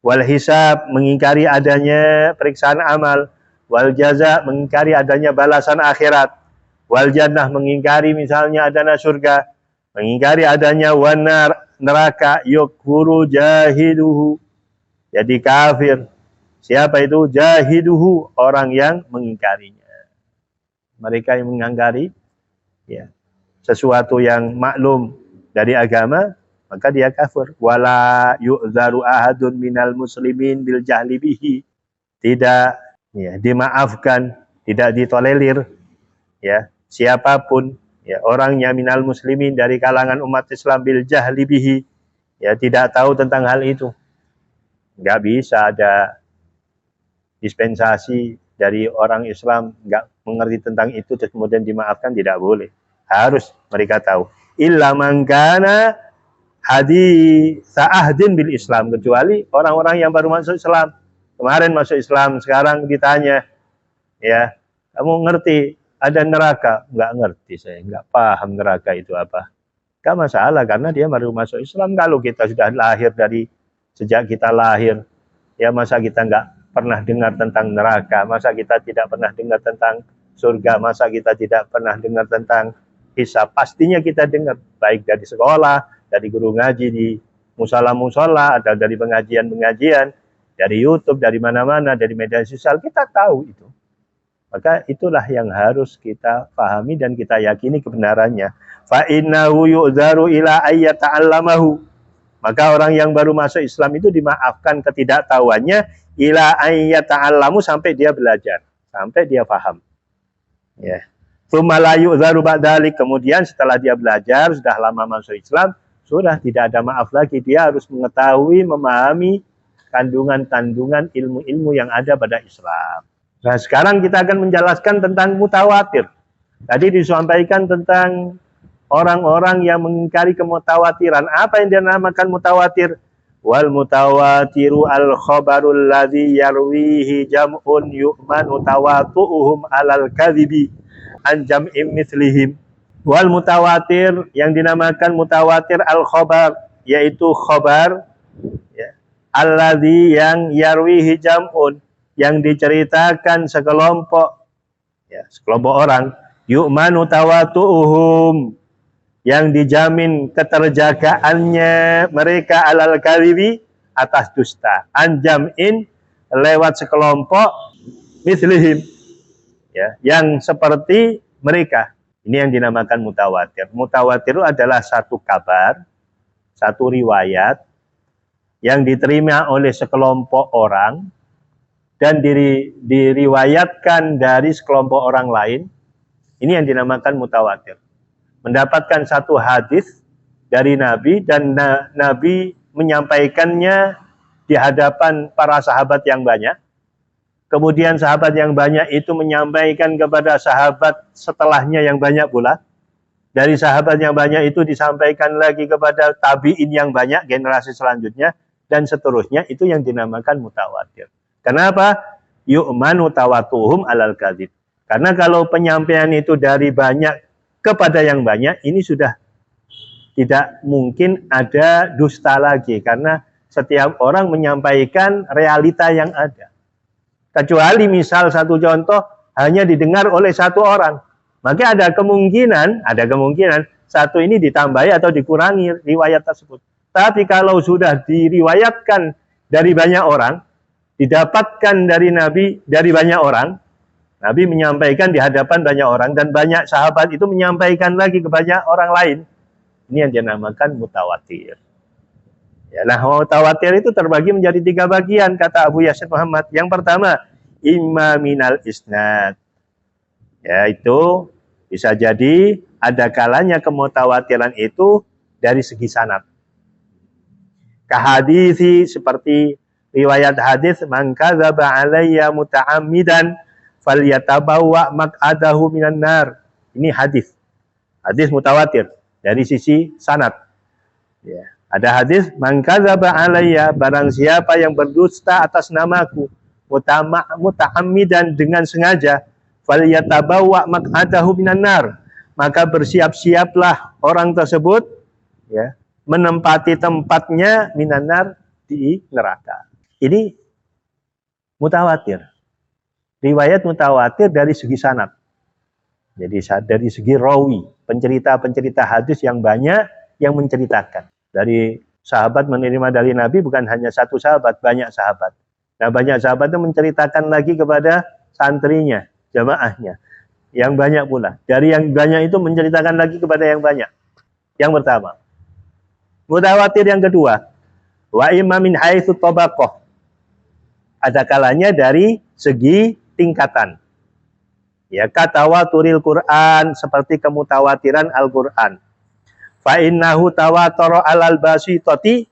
Wal hisab, mengingkari adanya periksaan amal. Wal jaza, mengingkari adanya balasan akhirat. Wal jannah, mengingkari misalnya adanya surga. Mengingkari adanya wanar, neraka. Yukfuru jahiduhu, jadi kafir. Siapa itu? Jahiduhu, orang yang mengingkarinya. Mereka yang mengingkari, ya, sesuatu yang maklum dari agama, maka dia kafir. Wala yu'zaru ahadun minal muslimin bil jahli bihi, tidak, ya, dimaafkan, tidak ditolerir, ya, siapapun Ya, orangnya minal muslimin, dari kalangan umat Islam, bil jahli bihi, ya, tidak tahu tentang hal itu. Nggak bisa ada dispensasi dari orang Islam nggak mengerti tentang itu terus kemudian dimaafkan, tidak boleh. Harus mereka tahu. Illa man kana haditsa ahdin bil Islam, kecuali orang-orang yang baru masuk Islam. Kemarin masuk Islam, sekarang ditanya, ya, kamu ngerti ada neraka? Nggak ngerti saya, nggak paham neraka itu apa. Nggak masalah, karena dia baru masuk Islam. Kalau kita sudah lahir sejak kita lahir, ya masa kita nggak pernah dengar tentang neraka, masa kita tidak pernah dengar tentang surga, masa kita tidak pernah dengar tentang hisab? Pastinya kita dengar, baik dari sekolah, dari guru ngaji di musola-musola, atau dari pengajian-pengajian, dari YouTube, dari mana-mana, dari media sosial, kita tahu itu. Maka itulah yang harus kita pahami dan kita yakini kebenarannya. Fa innahu yu'dzaru ila ayyata'allamahu. Maka orang yang baru masuk Islam itu dimaafkan ketidaktahuannya ila ayyata'allamu, sampai dia belajar, sampai dia paham. Ya. Tsumma la yu'dzaru ba'dalik, kemudian setelah dia belajar, sudah lama masuk Islam, sudah tidak ada maaf lagi. Dia harus mengetahui, memahami kandungan-kandungan ilmu-ilmu yang ada pada Islam. Nah, sekarang kita akan menjelaskan tentang mutawatir. Tadi disampaikan tentang orang-orang yang mengingkari kemutawatiran. Apa yang dinamakan mutawatir? Wal mutawatiru al khabarul ladzi yarwihi jam'un yu'manu tawatu'uhum alal kadhibi an jam'im mithlihim. Wal mutawatir, yang dinamakan mutawatir al khabar, yaitu khabar, ya, alladzi yang yarwihi jam'un, yang diceritakan sekelompok, ya, sekelompok orang, yu'manu tawatu'uhum, yang dijamin keterjagaannya mereka alal kadhibi, atas dusta, anjam'in, lewat sekelompok, mislihim, ya, yang seperti mereka. Ini yang dinamakan mutawatir. Mutawatir adalah satu kabar, satu riwayat yang diterima oleh sekelompok orang dan diriwayatkan dari sekelompok orang lain. Ini yang dinamakan mutawatir. Mendapatkan satu hadis dari Nabi, dan Nabi menyampaikannya di hadapan para sahabat yang banyak. Kemudian sahabat yang banyak itu menyampaikan kepada sahabat setelahnya yang banyak pula. Dari sahabat yang banyak itu disampaikan lagi kepada tabi'in yang banyak, generasi selanjutnya, dan seterusnya. Itu yang dinamakan mutawatir. Kenapa? Yu'manu tawatuhum alal kadhib. Karena kalau penyampaian itu dari banyak kepada yang banyak, ini sudah tidak mungkin ada dusta lagi. Karena setiap orang menyampaikan realita yang ada. Kecuali misal satu contoh hanya didengar oleh satu orang. Maka ada kemungkinan satu ini ditambahi atau dikurangi riwayat tersebut. Tapi kalau sudah diriwayatkan dari banyak orang, didapatkan dari Nabi dari banyak orang, Nabi menyampaikan di hadapan banyak orang, dan banyak sahabat itu menyampaikan lagi ke banyak orang lain. Ini yang dinamakan mutawatir. Ya, nah, mutawatir itu terbagi menjadi 3 bagian, kata Abu Yasin Muhammad. Yang pertama, imma minal isnad. Yaitu bisa jadi ada kalanya kemutawatiran itu dari segi sanad. Kahadisi, seperti riwayat hadis, man kadzaba alayya muta'ammidan falyatabawwa maq'adahu minan nar. Ini hadis mutawatir dari sisi sanad. Ya. Ada hadis, man kadzaba alayya, barang siapa yang berdusta atas namaku, muta'ammidan, dengan sengaja, falyatabawwa maq'adahu minan nar, maka bersiap-siaplah orang tersebut, ya, menempati tempatnya minan nar, di neraka. Ini mutawatir. Riwayat mutawatir dari segi sanad. Jadi dari segi rawi, pencerita-pencerita hadis yang banyak yang menceritakan. Dari sahabat menerima dari Nabi bukan hanya satu sahabat, banyak sahabat. Nah, banyak sahabat itu menceritakan lagi kepada santrinya, jamaahnya. Yang banyak pula. Dari yang banyak itu menceritakan lagi kepada yang banyak. Yang pertama. Mutawatir yang kedua. Wa imma min haitsu tabaqah. Ada kalanya dari segi tingkatan. Ya, katawaturil Quran, seperti kemutawatiran Al-Quran. Fa innahu tawatara alal basitati,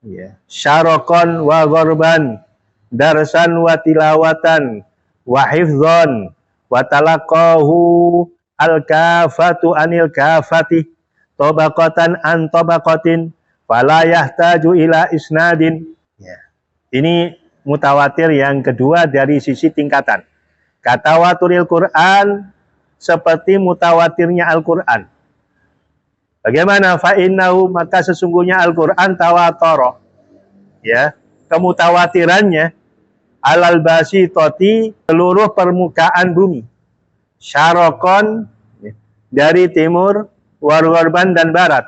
ya, syarokon wa ghorban, darsan wa tilawatan, wa hifdzon, wa talaqahu al-kafatu anil kafati, tobaqatan an tobaqatin, fala yahtaju ila isnadin. Ya. Ini mutawatir yang kedua dari sisi tingkatan. Katawaturil Quran, seperti mutawatirnya Al-Quran. Bagaimana? Fa'innahu, maka sesungguhnya Al-Quran tawatoro. Ya, kemutawatirannya alal basitoti, seluruh permukaan bumi. Syarokon, dari timur, warwarban dan barat.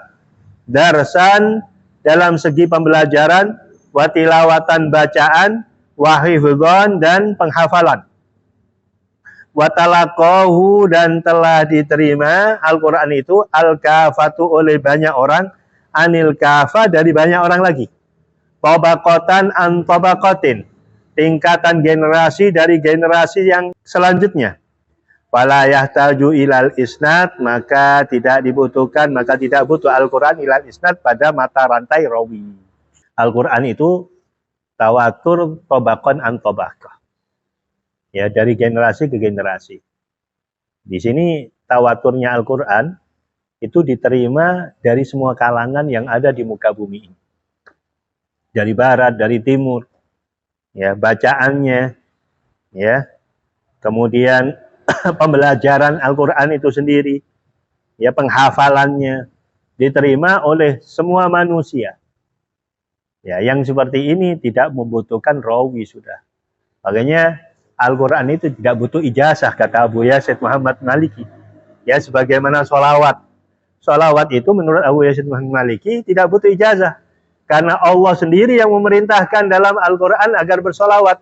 Darsan, dalam segi pembelajaran, watilawatan bacaan, wahifdzon dan penghafalan. Watalaqahu, dan telah diterima Al-Quran itu al-kafatu oleh banyak orang, anil kafa, dari banyak orang lagi. Tobaqatan an tobaqatin, tingkatan generasi dari generasi yang selanjutnya. Wala yahtaju ilal isnad, maka tidak dibutuhkan, maka tidak butuh Al-Quran ilal isnad pada mata rantai rawi. Al-Quran itu tawatur tobaqan an tobaqah. Ya, dari generasi ke generasi. Di sini tawaturnya Al-Quran itu diterima dari semua kalangan yang ada di muka bumi ini. Dari barat, dari timur. Ya, bacaannya, ya. Kemudian pembelajaran Al-Quran itu sendiri, ya, penghafalannya diterima oleh semua manusia. Ya, yang seperti ini tidak membutuhkan rawi sudah. Makanya Al-Quran itu tidak butuh ijazah, kata Abu Yazid Muhammad Maliki. Ya, sebagaimana sholawat. Sholawat itu menurut Abu Yazid Muhammad Maliki tidak butuh ijazah. Karena Allah sendiri yang memerintahkan dalam Al-Quran agar bersolawat.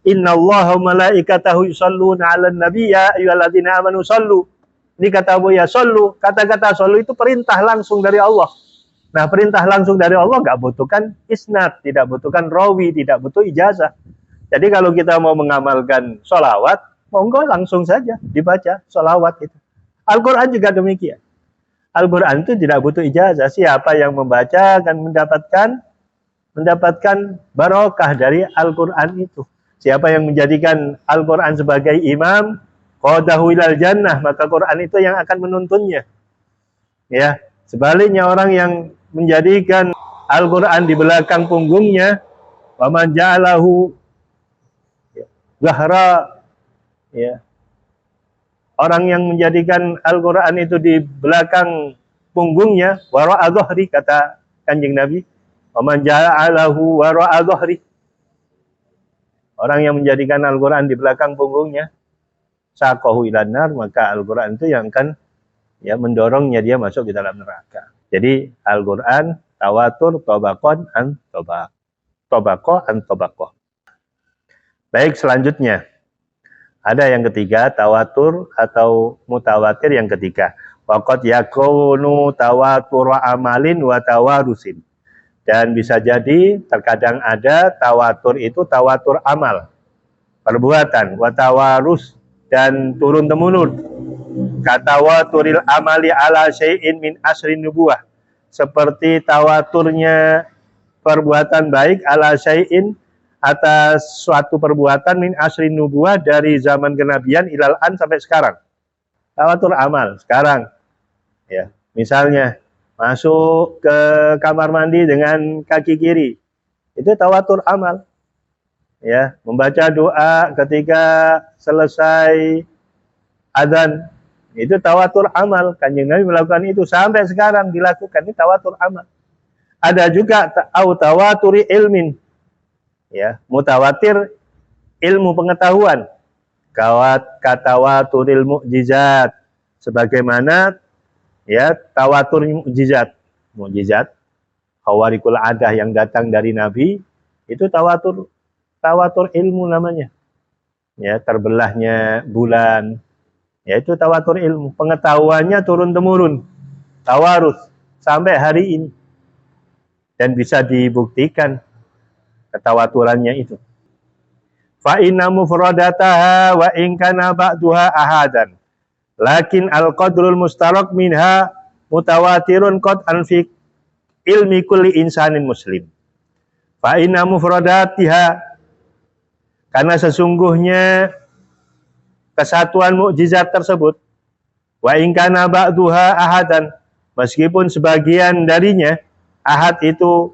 Inna Allaha malaikatahu yusalluna ala nabi ya ayyuhalladzina amanu sallu. Ini kata Abu Yazid, sallu. Kata-kata sallu itu perintah langsung dari Allah. Nah, perintah langsung dari Allah nggak butuhkan isnad, tidak butuhkan rawi, tidak butuh ijazah. Jadi kalau kita mau mengamalkan sholawat, monggo langsung saja dibaca sholawat itu. Al-Quran juga demikian. Al-Quran itu tidak butuh ijazah. Siapa yang membaca akan mendapatkan barokah dari Al-Quran itu. Siapa yang menjadikan Al-Quran sebagai imam, qadahu ilal jannah, maka Quran itu yang akan menuntunnya. Ya, sebaliknya orang yang menjadikan Al-Quran di belakang punggungnya, wa man ja'alahu zahra, ya, orang yang menjadikan Al-Quran itu di belakang punggungnya, wara'a dhahri, kata Kanjeng Nabi, wa man ja'alahu wara'a dhahri, orang yang menjadikan Al-Quran di belakang punggungnya, saqahu ilan nar, maka Al-Quran itu yang akan, ya, mendorongnya dia masuk ke dalam neraka. Jadi Al-Quran tawatur tobaqon an tobaq, tobaqo an tobaqo. Baik, selanjutnya ada yang ketiga, tawatur atau mutawatir yang ketiga. Waqad yakunu tawatur amalin wa tawarusin. Dan bisa jadi terkadang ada tawatur itu tawatur amal, perbuatan, wa tawarus, dan turun temurun. Katawaturil amali ala syai'in min asrin nubuwah. Seperti tawaturnya perbuatan baik ala syai'in, atas suatu perbuatan min asrin nubuwah, dari zaman kenabian ilal an sampai sekarang. Tawatur amal sekarang, ya, misalnya masuk ke kamar mandi dengan kaki kiri, itu tawatur amal. Ya, membaca doa ketika selesai adzan, itu tawatur amal. Kanjeng Nabi melakukan itu sampai sekarang dilakukan, ini tawatur amal. Ada juga tawaturi ilmin, ya, mutawatir ilmu pengetahuan, katawaturil mukjizat, sebagaimana, ya, tawatur mukjizat, khawarikul adah yang datang dari Nabi, itu tawatur ilmu namanya. Ya, terbelahnya bulan, ya, itu tawatur ilmu, pengetahuannya turun temurun, tawarus sampai hari ini, dan bisa dibuktikan ketawaturannya itu. fa inna mufradataha wa in kana ba'duha ahadan lakin al-qadrul mustarak minha mutawatirun qat'an fi ilmi kulli insanin muslim. Fa inna mufradatiha, karena sesungguhnya kesatuan mukjizat tersebut, wa in kana ba'duha ahadan, meskipun sebagian darinya, ahad itu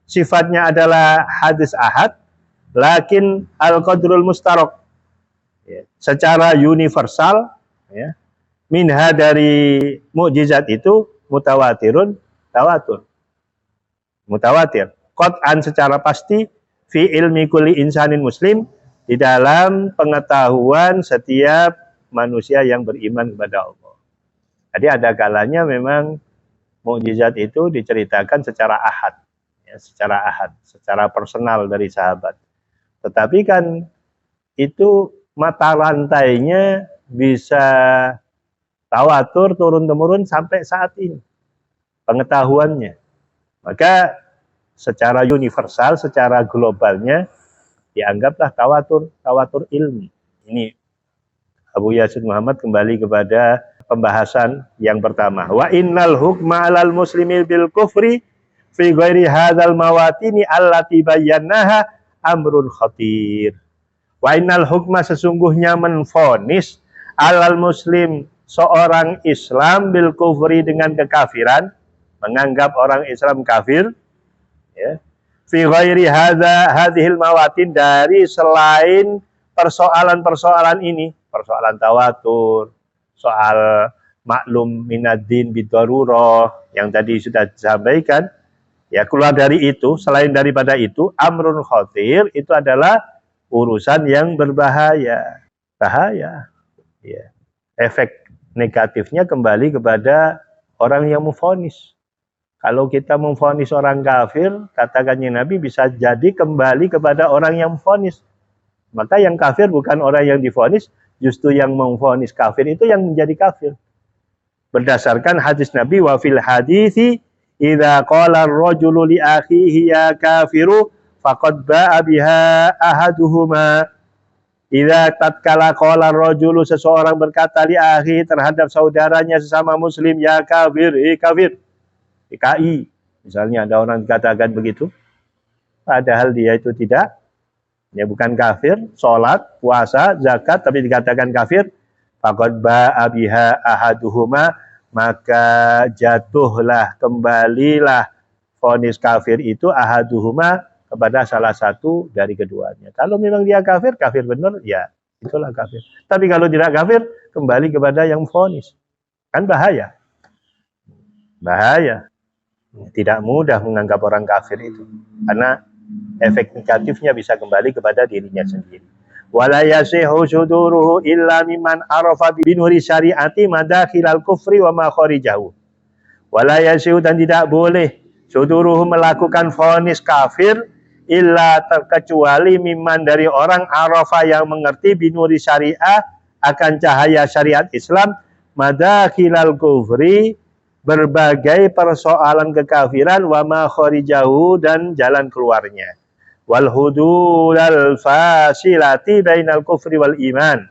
sifatnya adalah hadis ahad, lakin al-qadrul mustarak, ya, secara universal, ya, minha dari mukjizat itu mutawatirun, mutawatir qat'an secara pasti fi ilmi kulli insanin muslim, di dalam pengetahuan setiap manusia yang beriman kepada Allah. Jadi ada kalanya memang mukjizat itu diceritakan secara ahad, ya, secara personal dari sahabat. Tetapi kan itu mata rantainya bisa tawatur turun-temurun sampai saat ini pengetahuannya. Maka secara universal, secara globalnya dianggaplah tawatur ilmi. Ini Abu Yasin Muhammad kembali kepada pembahasan yang pertama. Wa innal hukma 'alal muslimil bil kufri fi ghairi hadzal mawatini allati bayyanaha amrun khatir. Wa innal hukma, sesungguhnya menvonis 'alal muslim, seorang Islam, bil kufri dengan kekafiran, menganggap orang Islam kafir, ya, fi ghairi hadhil mawatin, dari selain persoalan-persoalan ini, persoalan tawatur, soal maklum minaddin bidarurah yang tadi sudah disampaikan, ya, keluar dari itu, selain daripada itu, amrun khatir, itu adalah urusan yang berbahaya, ya. Efek negatifnya kembali kepada orang yang memvonis. Kalau kita memvonis orang kafir, katakannya Nabi, bisa jadi kembali kepada orang yang memvonis. Maka yang kafir bukan orang yang divonis, justru yang memvonis kafir itu yang menjadi kafir. Berdasarkan hadis Nabi, wa fil hadithi idza qala ar-rajulu li akhihi ya kafiru faqad ba'a biha ahaduhuma. Idza tatkala qala ar-rajulu, seseorang berkata li akhi, terhadap saudaranya sesama muslim, ya kafir, kafir. PKI, misalnya ada orang dikatakan begitu, padahal dia itu tidak, dia bukan kafir, sholat, puasa, zakat, tapi dikatakan kafir, faqad ba'a biha ahaduhuma, maka jatuhlah, kembalilah vonis kafir itu ahaduhuma kepada salah satu dari keduanya. Kalau memang dia kafir, kafir benar, ya itulah kafir. Tapi kalau tidak kafir, kembali kepada yang vonis. Kan bahaya. Bahaya. Tidak mudah menganggap orang kafir itu, karena efek negatifnya bisa kembali kepada dirinya sendiri. Wala yasihu suduruhu illa mimman arafa bi nuri syariati madakhilal kufri wa makharijahu. Wala yasihu, dan tidak boleh suduruhu, melakukan vonis kafir, illa, terkecuali, mimman, dari orang arafa yang mengerti, binuri syariah, akan cahaya syariat Islam, madakhilal kufri, berbagai persoalan kekafiran, wa ma kharijahu, dan jalan keluarnya, wal hududal fasilati bainal kufri wal iman,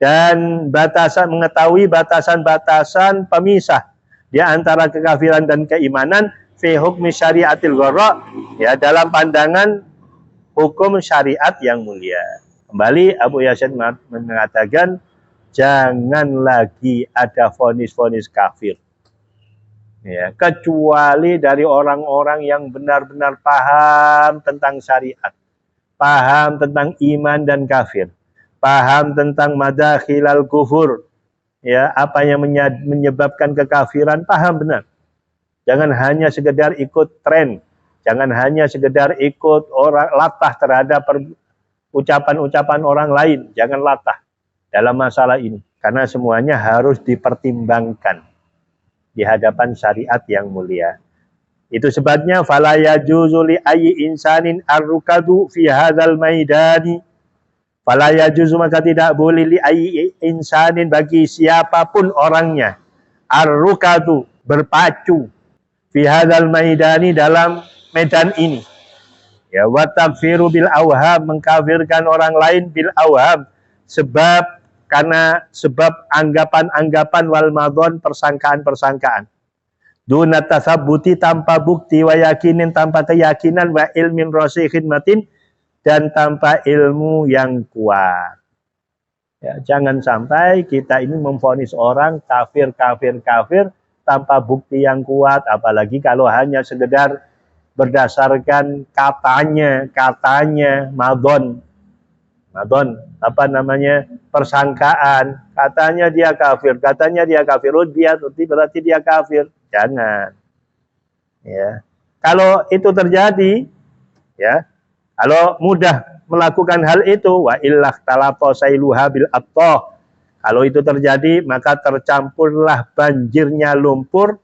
dan batasan, mengetahui batasan-batasan pemisah di antara kekafiran dan keimanan, fi hukmi syariatil gharra, ya, dalam pandangan hukum syariat yang mulia. Kembali Abu Yasin mengatakan, jangan lagi ada vonis-vonis kafir, ya, kecuali dari orang-orang yang benar-benar paham tentang syariat, paham tentang iman dan kafir, paham tentang madakhilal kufur, ya, apa yang menyebabkan kekafiran, paham benar. Jangan hanya sekedar ikut tren, jangan hanya sekedar ikut orang, latah terhadap ucapan-ucapan orang lain, jangan latah dalam masalah ini, karena semuanya harus dipertimbangkan di hadapan syariat yang mulia. Itu sebabnya fala yajuzu li ayyi insanin arrukadu fi hadzal maidani. Fala yajuzu, maka tidak boleh, li ayyi insanin, bagi siapapun orangnya, arrukadu, berpacu, fi hadzal maidani, dalam medan ini. Ya, wa takfiru bil awham, mengkafirkan orang lain bil awham, sebab karena sebab anggapan-anggapan wal madon, persangkaan-persangkaan. Duna tasabbuti, tanpa bukti, wa yakinin, tanpa keyakinan, wa ilmin rasikhin matin, dan tanpa ilmu yang kuat. Ya, jangan sampai kita ini memvonis orang kafir tanpa bukti yang kuat, apalagi kalau hanya sekedar berdasarkan katanya madon, apa namanya, persangkaan, katanya dia kafir, oh dia berarti dia kafir. Jangan. Ya. Kalau itu terjadi, ya, kalau mudah melakukan hal itu, wa illah talaqa sailuha bil attoh. Kalau itu terjadi, maka tercampurlah banjirnya lumpur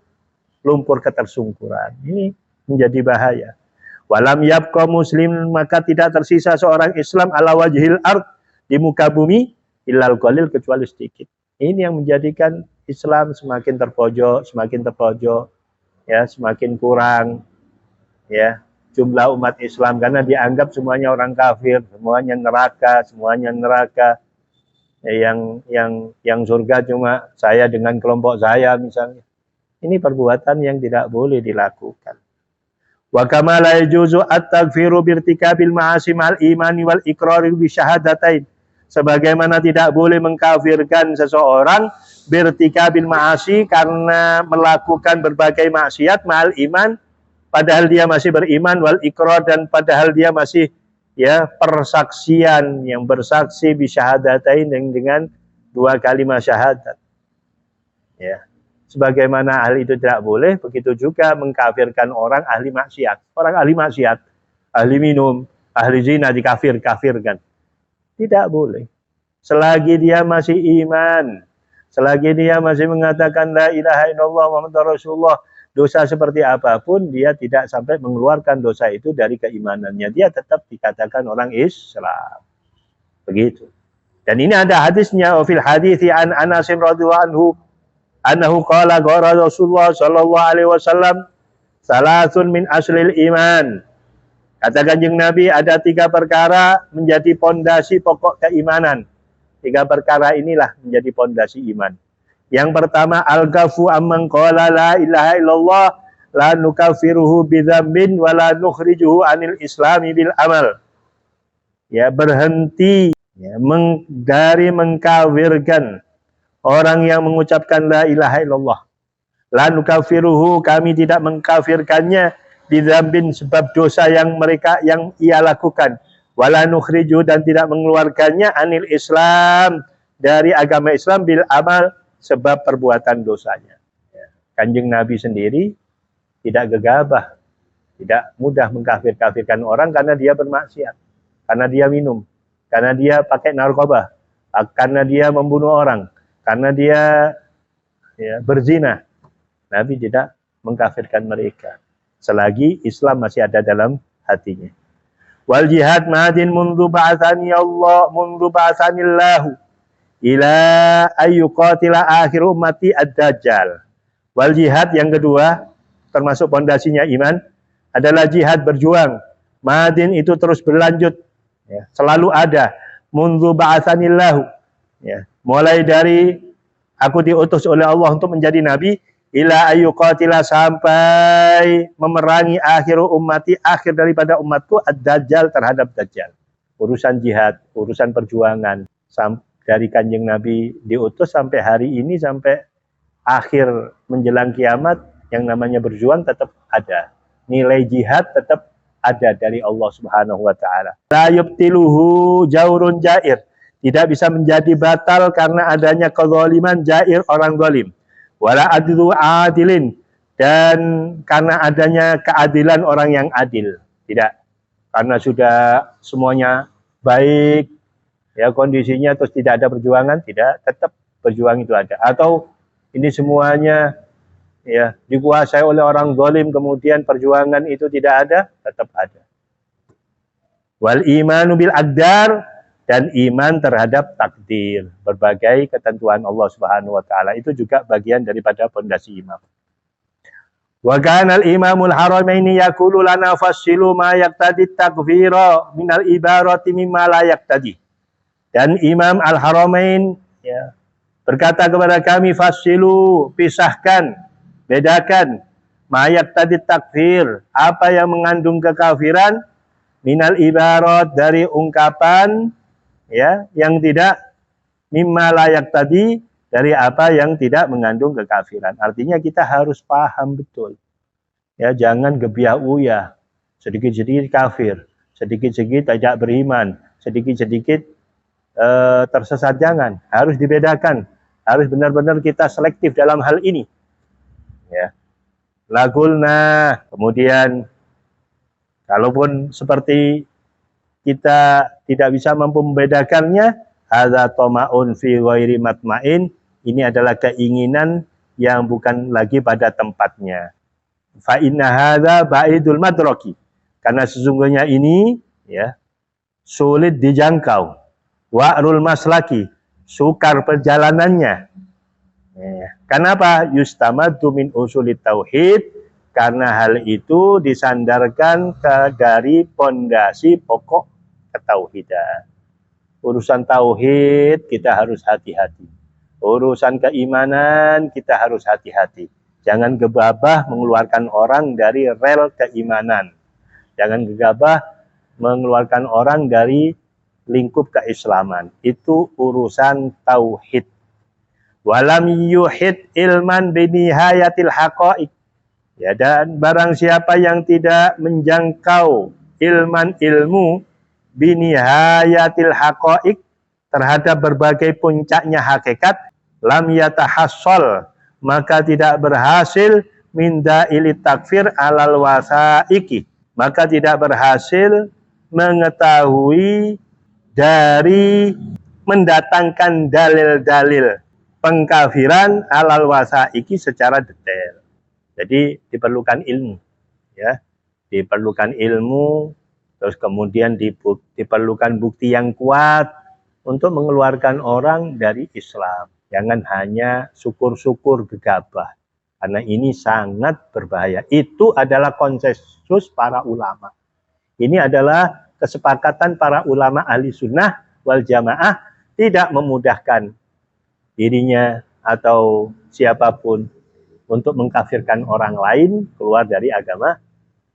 ketersungkuran. Ini menjadi bahaya. Walam yabqa muslim, maka tidak tersisa seorang Islam ala wajhil ard, di muka bumi, illal qalil, kecuali sedikit. Ini yang menjadikan Islam semakin terpojok, ya, semakin kurang, ya, jumlah umat Islam, karena dianggap semuanya orang kafir, semuanya neraka. Ya, yang surga cuma saya dengan kelompok saya misalnya. Ini perbuatan yang tidak boleh dilakukan. Wa kama la yajuzu at-takfiru bi irtikabil ma'asi ma'al imani wal iqrari bi syahadatain. Sebagaimana tidak boleh mengkafirkan seseorang birtikabil ma'asi, karena melakukan berbagai maksiat, ma'al iman, padahal dia masih beriman, wal iqrar, dan padahal dia masih, ya, persaksian, yang bersaksi bi syahadatain, dengan 2 kalimat syahadat. Ya. Sebagaimana hal itu tidak boleh, begitu juga mengkafirkan orang ahli maksiat. Orang ahli maksiat, ahli minum, ahli zina dikafirkan. Tidak boleh. Selagi dia masih iman, selagi dia masih mengatakan la ilaha illallah Muhammadur Rasulullah, dosa seperti apapun, dia tidak sampai mengeluarkan dosa itu dari keimanannya. Dia tetap dikatakan orang Islam. Begitu. Dan ini ada hadisnya, fil hadithi an Anas radhiyallahu anhu, annahu qala qala Rasulullah sallallahu alaihi wasallam, salasun min aslil iman. Kata Kanjeng Nabi, ada 3 perkara menjadi pondasi pokok keimanan. 3 perkara inilah menjadi pondasi iman. Yang pertama, al-ghafu amman qala la ilaha illallah la nukaffiruhu bidzambin wa la nukhrijuhu anil islami bil amal. Ya, berhenti, ya, dari mengkafirkan orang yang mengucapkan la ilaha illallah. La nukaffiruhu, kami tidak mengkafirkannya, bidzambin, sebab dosa yang ia lakukan, wala nukhriju, dan tidak mengeluarkannya, anil Islam, dari agama Islam, bil amal, sebab perbuatan dosanya. Ya. Kanjeng Nabi sendiri tidak gegabah, tidak mudah mengkafirkan orang karena dia bermaksiat, karena dia minum, karena dia pakai narkoba, karena dia membunuh orang, karena dia, ya, berzina. Nabi tidak mengkafirkan mereka selagi Islam masih ada dalam hatinya. Wal jihad madin mundu ba'atsanillahu ila ayyuqatila akhir ummati ad-dajjal. Wal jihad, yang kedua, termasuk pondasinya iman, adalah jihad, berjuang. Madin, itu terus berlanjut, ya, selalu ada. Mundu ba'atsanillahu, ya, mulai dari aku diutus oleh Allah untuk menjadi nabi, ila ayyuqatila, sampai memerangi akhir ummati, akhir daripada umatku, ad-dajjal, terhadap dajjal. Urusan jihad, urusan perjuangan, dari Kanjeng Nabi diutus sampai hari ini, sampai akhir menjelang kiamat, yang namanya berjuang tetap ada. Nilai jihad tetap ada dari Allah Subhanahu wa taala. La yubtiluhu jaurun jair, tidak bisa menjadi batal karena adanya kezaliman jair, orang zalim. Wala adlu adilin, dan karena adanya keadilan orang yang adil. Tidak, karena sudah semuanya baik, ya, kondisinya, terus tidak ada perjuangan. Tidak, tetap berjuang itu ada. Atau ini semuanya, ya, dikuasai oleh orang zalim, kemudian perjuangan itu tidak ada, tetap ada. Wal imanu bil aqdar, dan iman terhadap takdir, berbagai ketentuan Allah Subhanahu wa taala, itu juga bagian daripada pondasi iman. Wa kana al-imamul haramaini yaqulu lana fassilu ma yaqtadi takfira minal ibarati mimma la yaqtadi. Dan Imam Al-Haramain ya, berkata kepada kami, fassilu, pisahkan, bedakan, ma yaqtadi takfir, apa yang mengandung kekafiran, minal ibarat, dari ungkapan ya yang tidak, mimma la yaqtadi, dari apa yang tidak mengandung kekafiran. Artinya kita harus paham betul. Ya, jangan gebiah uyah, sedikit-sedikit kafir, sedikit-sedikit tidak beriman, sedikit-sedikit tersesat. Jangan, harus dibedakan, harus benar-benar kita selektif dalam hal ini. Ya. Lagulna, kemudian kalaupun seperti kita tidak bisa mampu membedakannya, hadza tama'un fi ghairi matma'in, ini adalah keinginan yang bukan lagi pada tempatnya. Fa inna hadza ba'idul madraki, karena sesungguhnya ini ya sulit dijangkau. Wa'rul maslaki, sukar perjalanannya. Ya. Kenapa? Yustamadu min usulit tauhid, karena hal itu disandarkan dari pondasi pokok ketauhidan. Urusan tauhid kita harus hati-hati. Urusan keimanan kita harus hati-hati. Jangan gegabah mengeluarkan orang dari rel keimanan. Jangan gegabah mengeluarkan orang dari lingkup keislaman. Itu urusan tauhid. Walam yuhid ilman binihayatil haqa'iq. Ya, dan barang siapa yang tidak menjangkau ilmu binihayatil haqa'iq, terhadap berbagai puncaknya hakikat, lam yatahassal, maka tidak berhasil minda ilit takfir alal wasaiki, maka tidak berhasil mengetahui dari mendatangkan dalil-dalil pengkafiran alal wasaiki secara detail. Jadi diperlukan ilmu, ya, diperlukan ilmu, terus kemudian diperlukan bukti yang kuat untuk mengeluarkan orang dari Islam. Jangan hanya syukur-syukur gegabah, karena ini sangat berbahaya. Itu adalah konsensus para ulama. Ini adalah kesepakatan para ulama ahli sunnah wal jamaah, tidak memudahkan dirinya atau siapapun untuk mengkafirkan orang lain keluar dari agama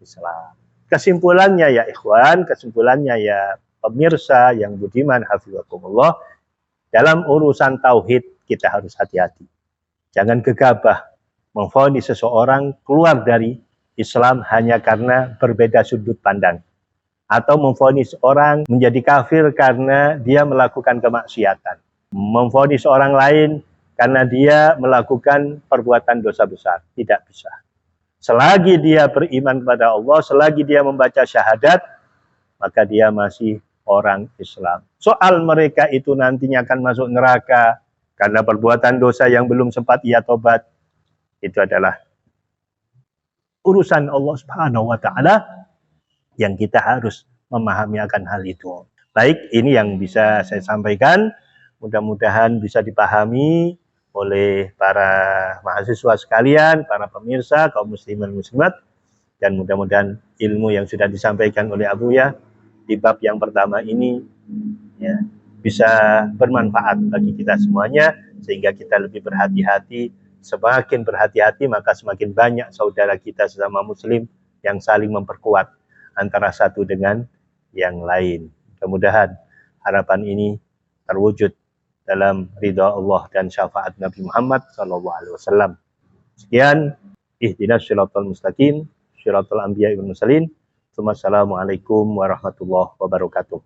Islam. Kesimpulannya ya ikhwan, kesimpulannya ya pemirsa yang budiman hafizakumullah, dalam urusan tauhid kita harus hati-hati. Jangan gegabah memvonis seseorang keluar dari Islam hanya karena berbeda sudut pandang, atau memvonis orang menjadi kafir karena dia melakukan kemaksiatan, memvonis orang lain karena dia melakukan perbuatan dosa besar. Tidak bisa. Selagi dia beriman kepada Allah, selagi dia membaca syahadat, maka dia masih orang Islam. Soal mereka itu nantinya akan masuk neraka karena perbuatan dosa yang belum sempat ia tobat, itu adalah urusan Allah Subhanahu wa Ta'ala, yang kita harus memahami akan hal itu. Baik, ini yang bisa saya sampaikan. Mudah-mudahan bisa dipahami oleh para mahasiswa sekalian, para pemirsa, kaum muslimin muslimat, dan mudah-mudahan ilmu yang sudah disampaikan oleh Abuya di bab yang pertama ini ya, bisa bermanfaat bagi kita semuanya, sehingga kita lebih berhati-hati. Semakin berhati-hati, maka semakin banyak saudara kita sesama muslim yang saling memperkuat antara satu dengan yang lain. Mudah-mudahan harapan ini terwujud dalam ridha Allah dan syafaat Nabi Muhammad SAW. Sekian, ihdinas shiratal mustaqim, shiratal anbiya wal mursalin. Wassalamualaikum warahmatullahi wabarakatuh.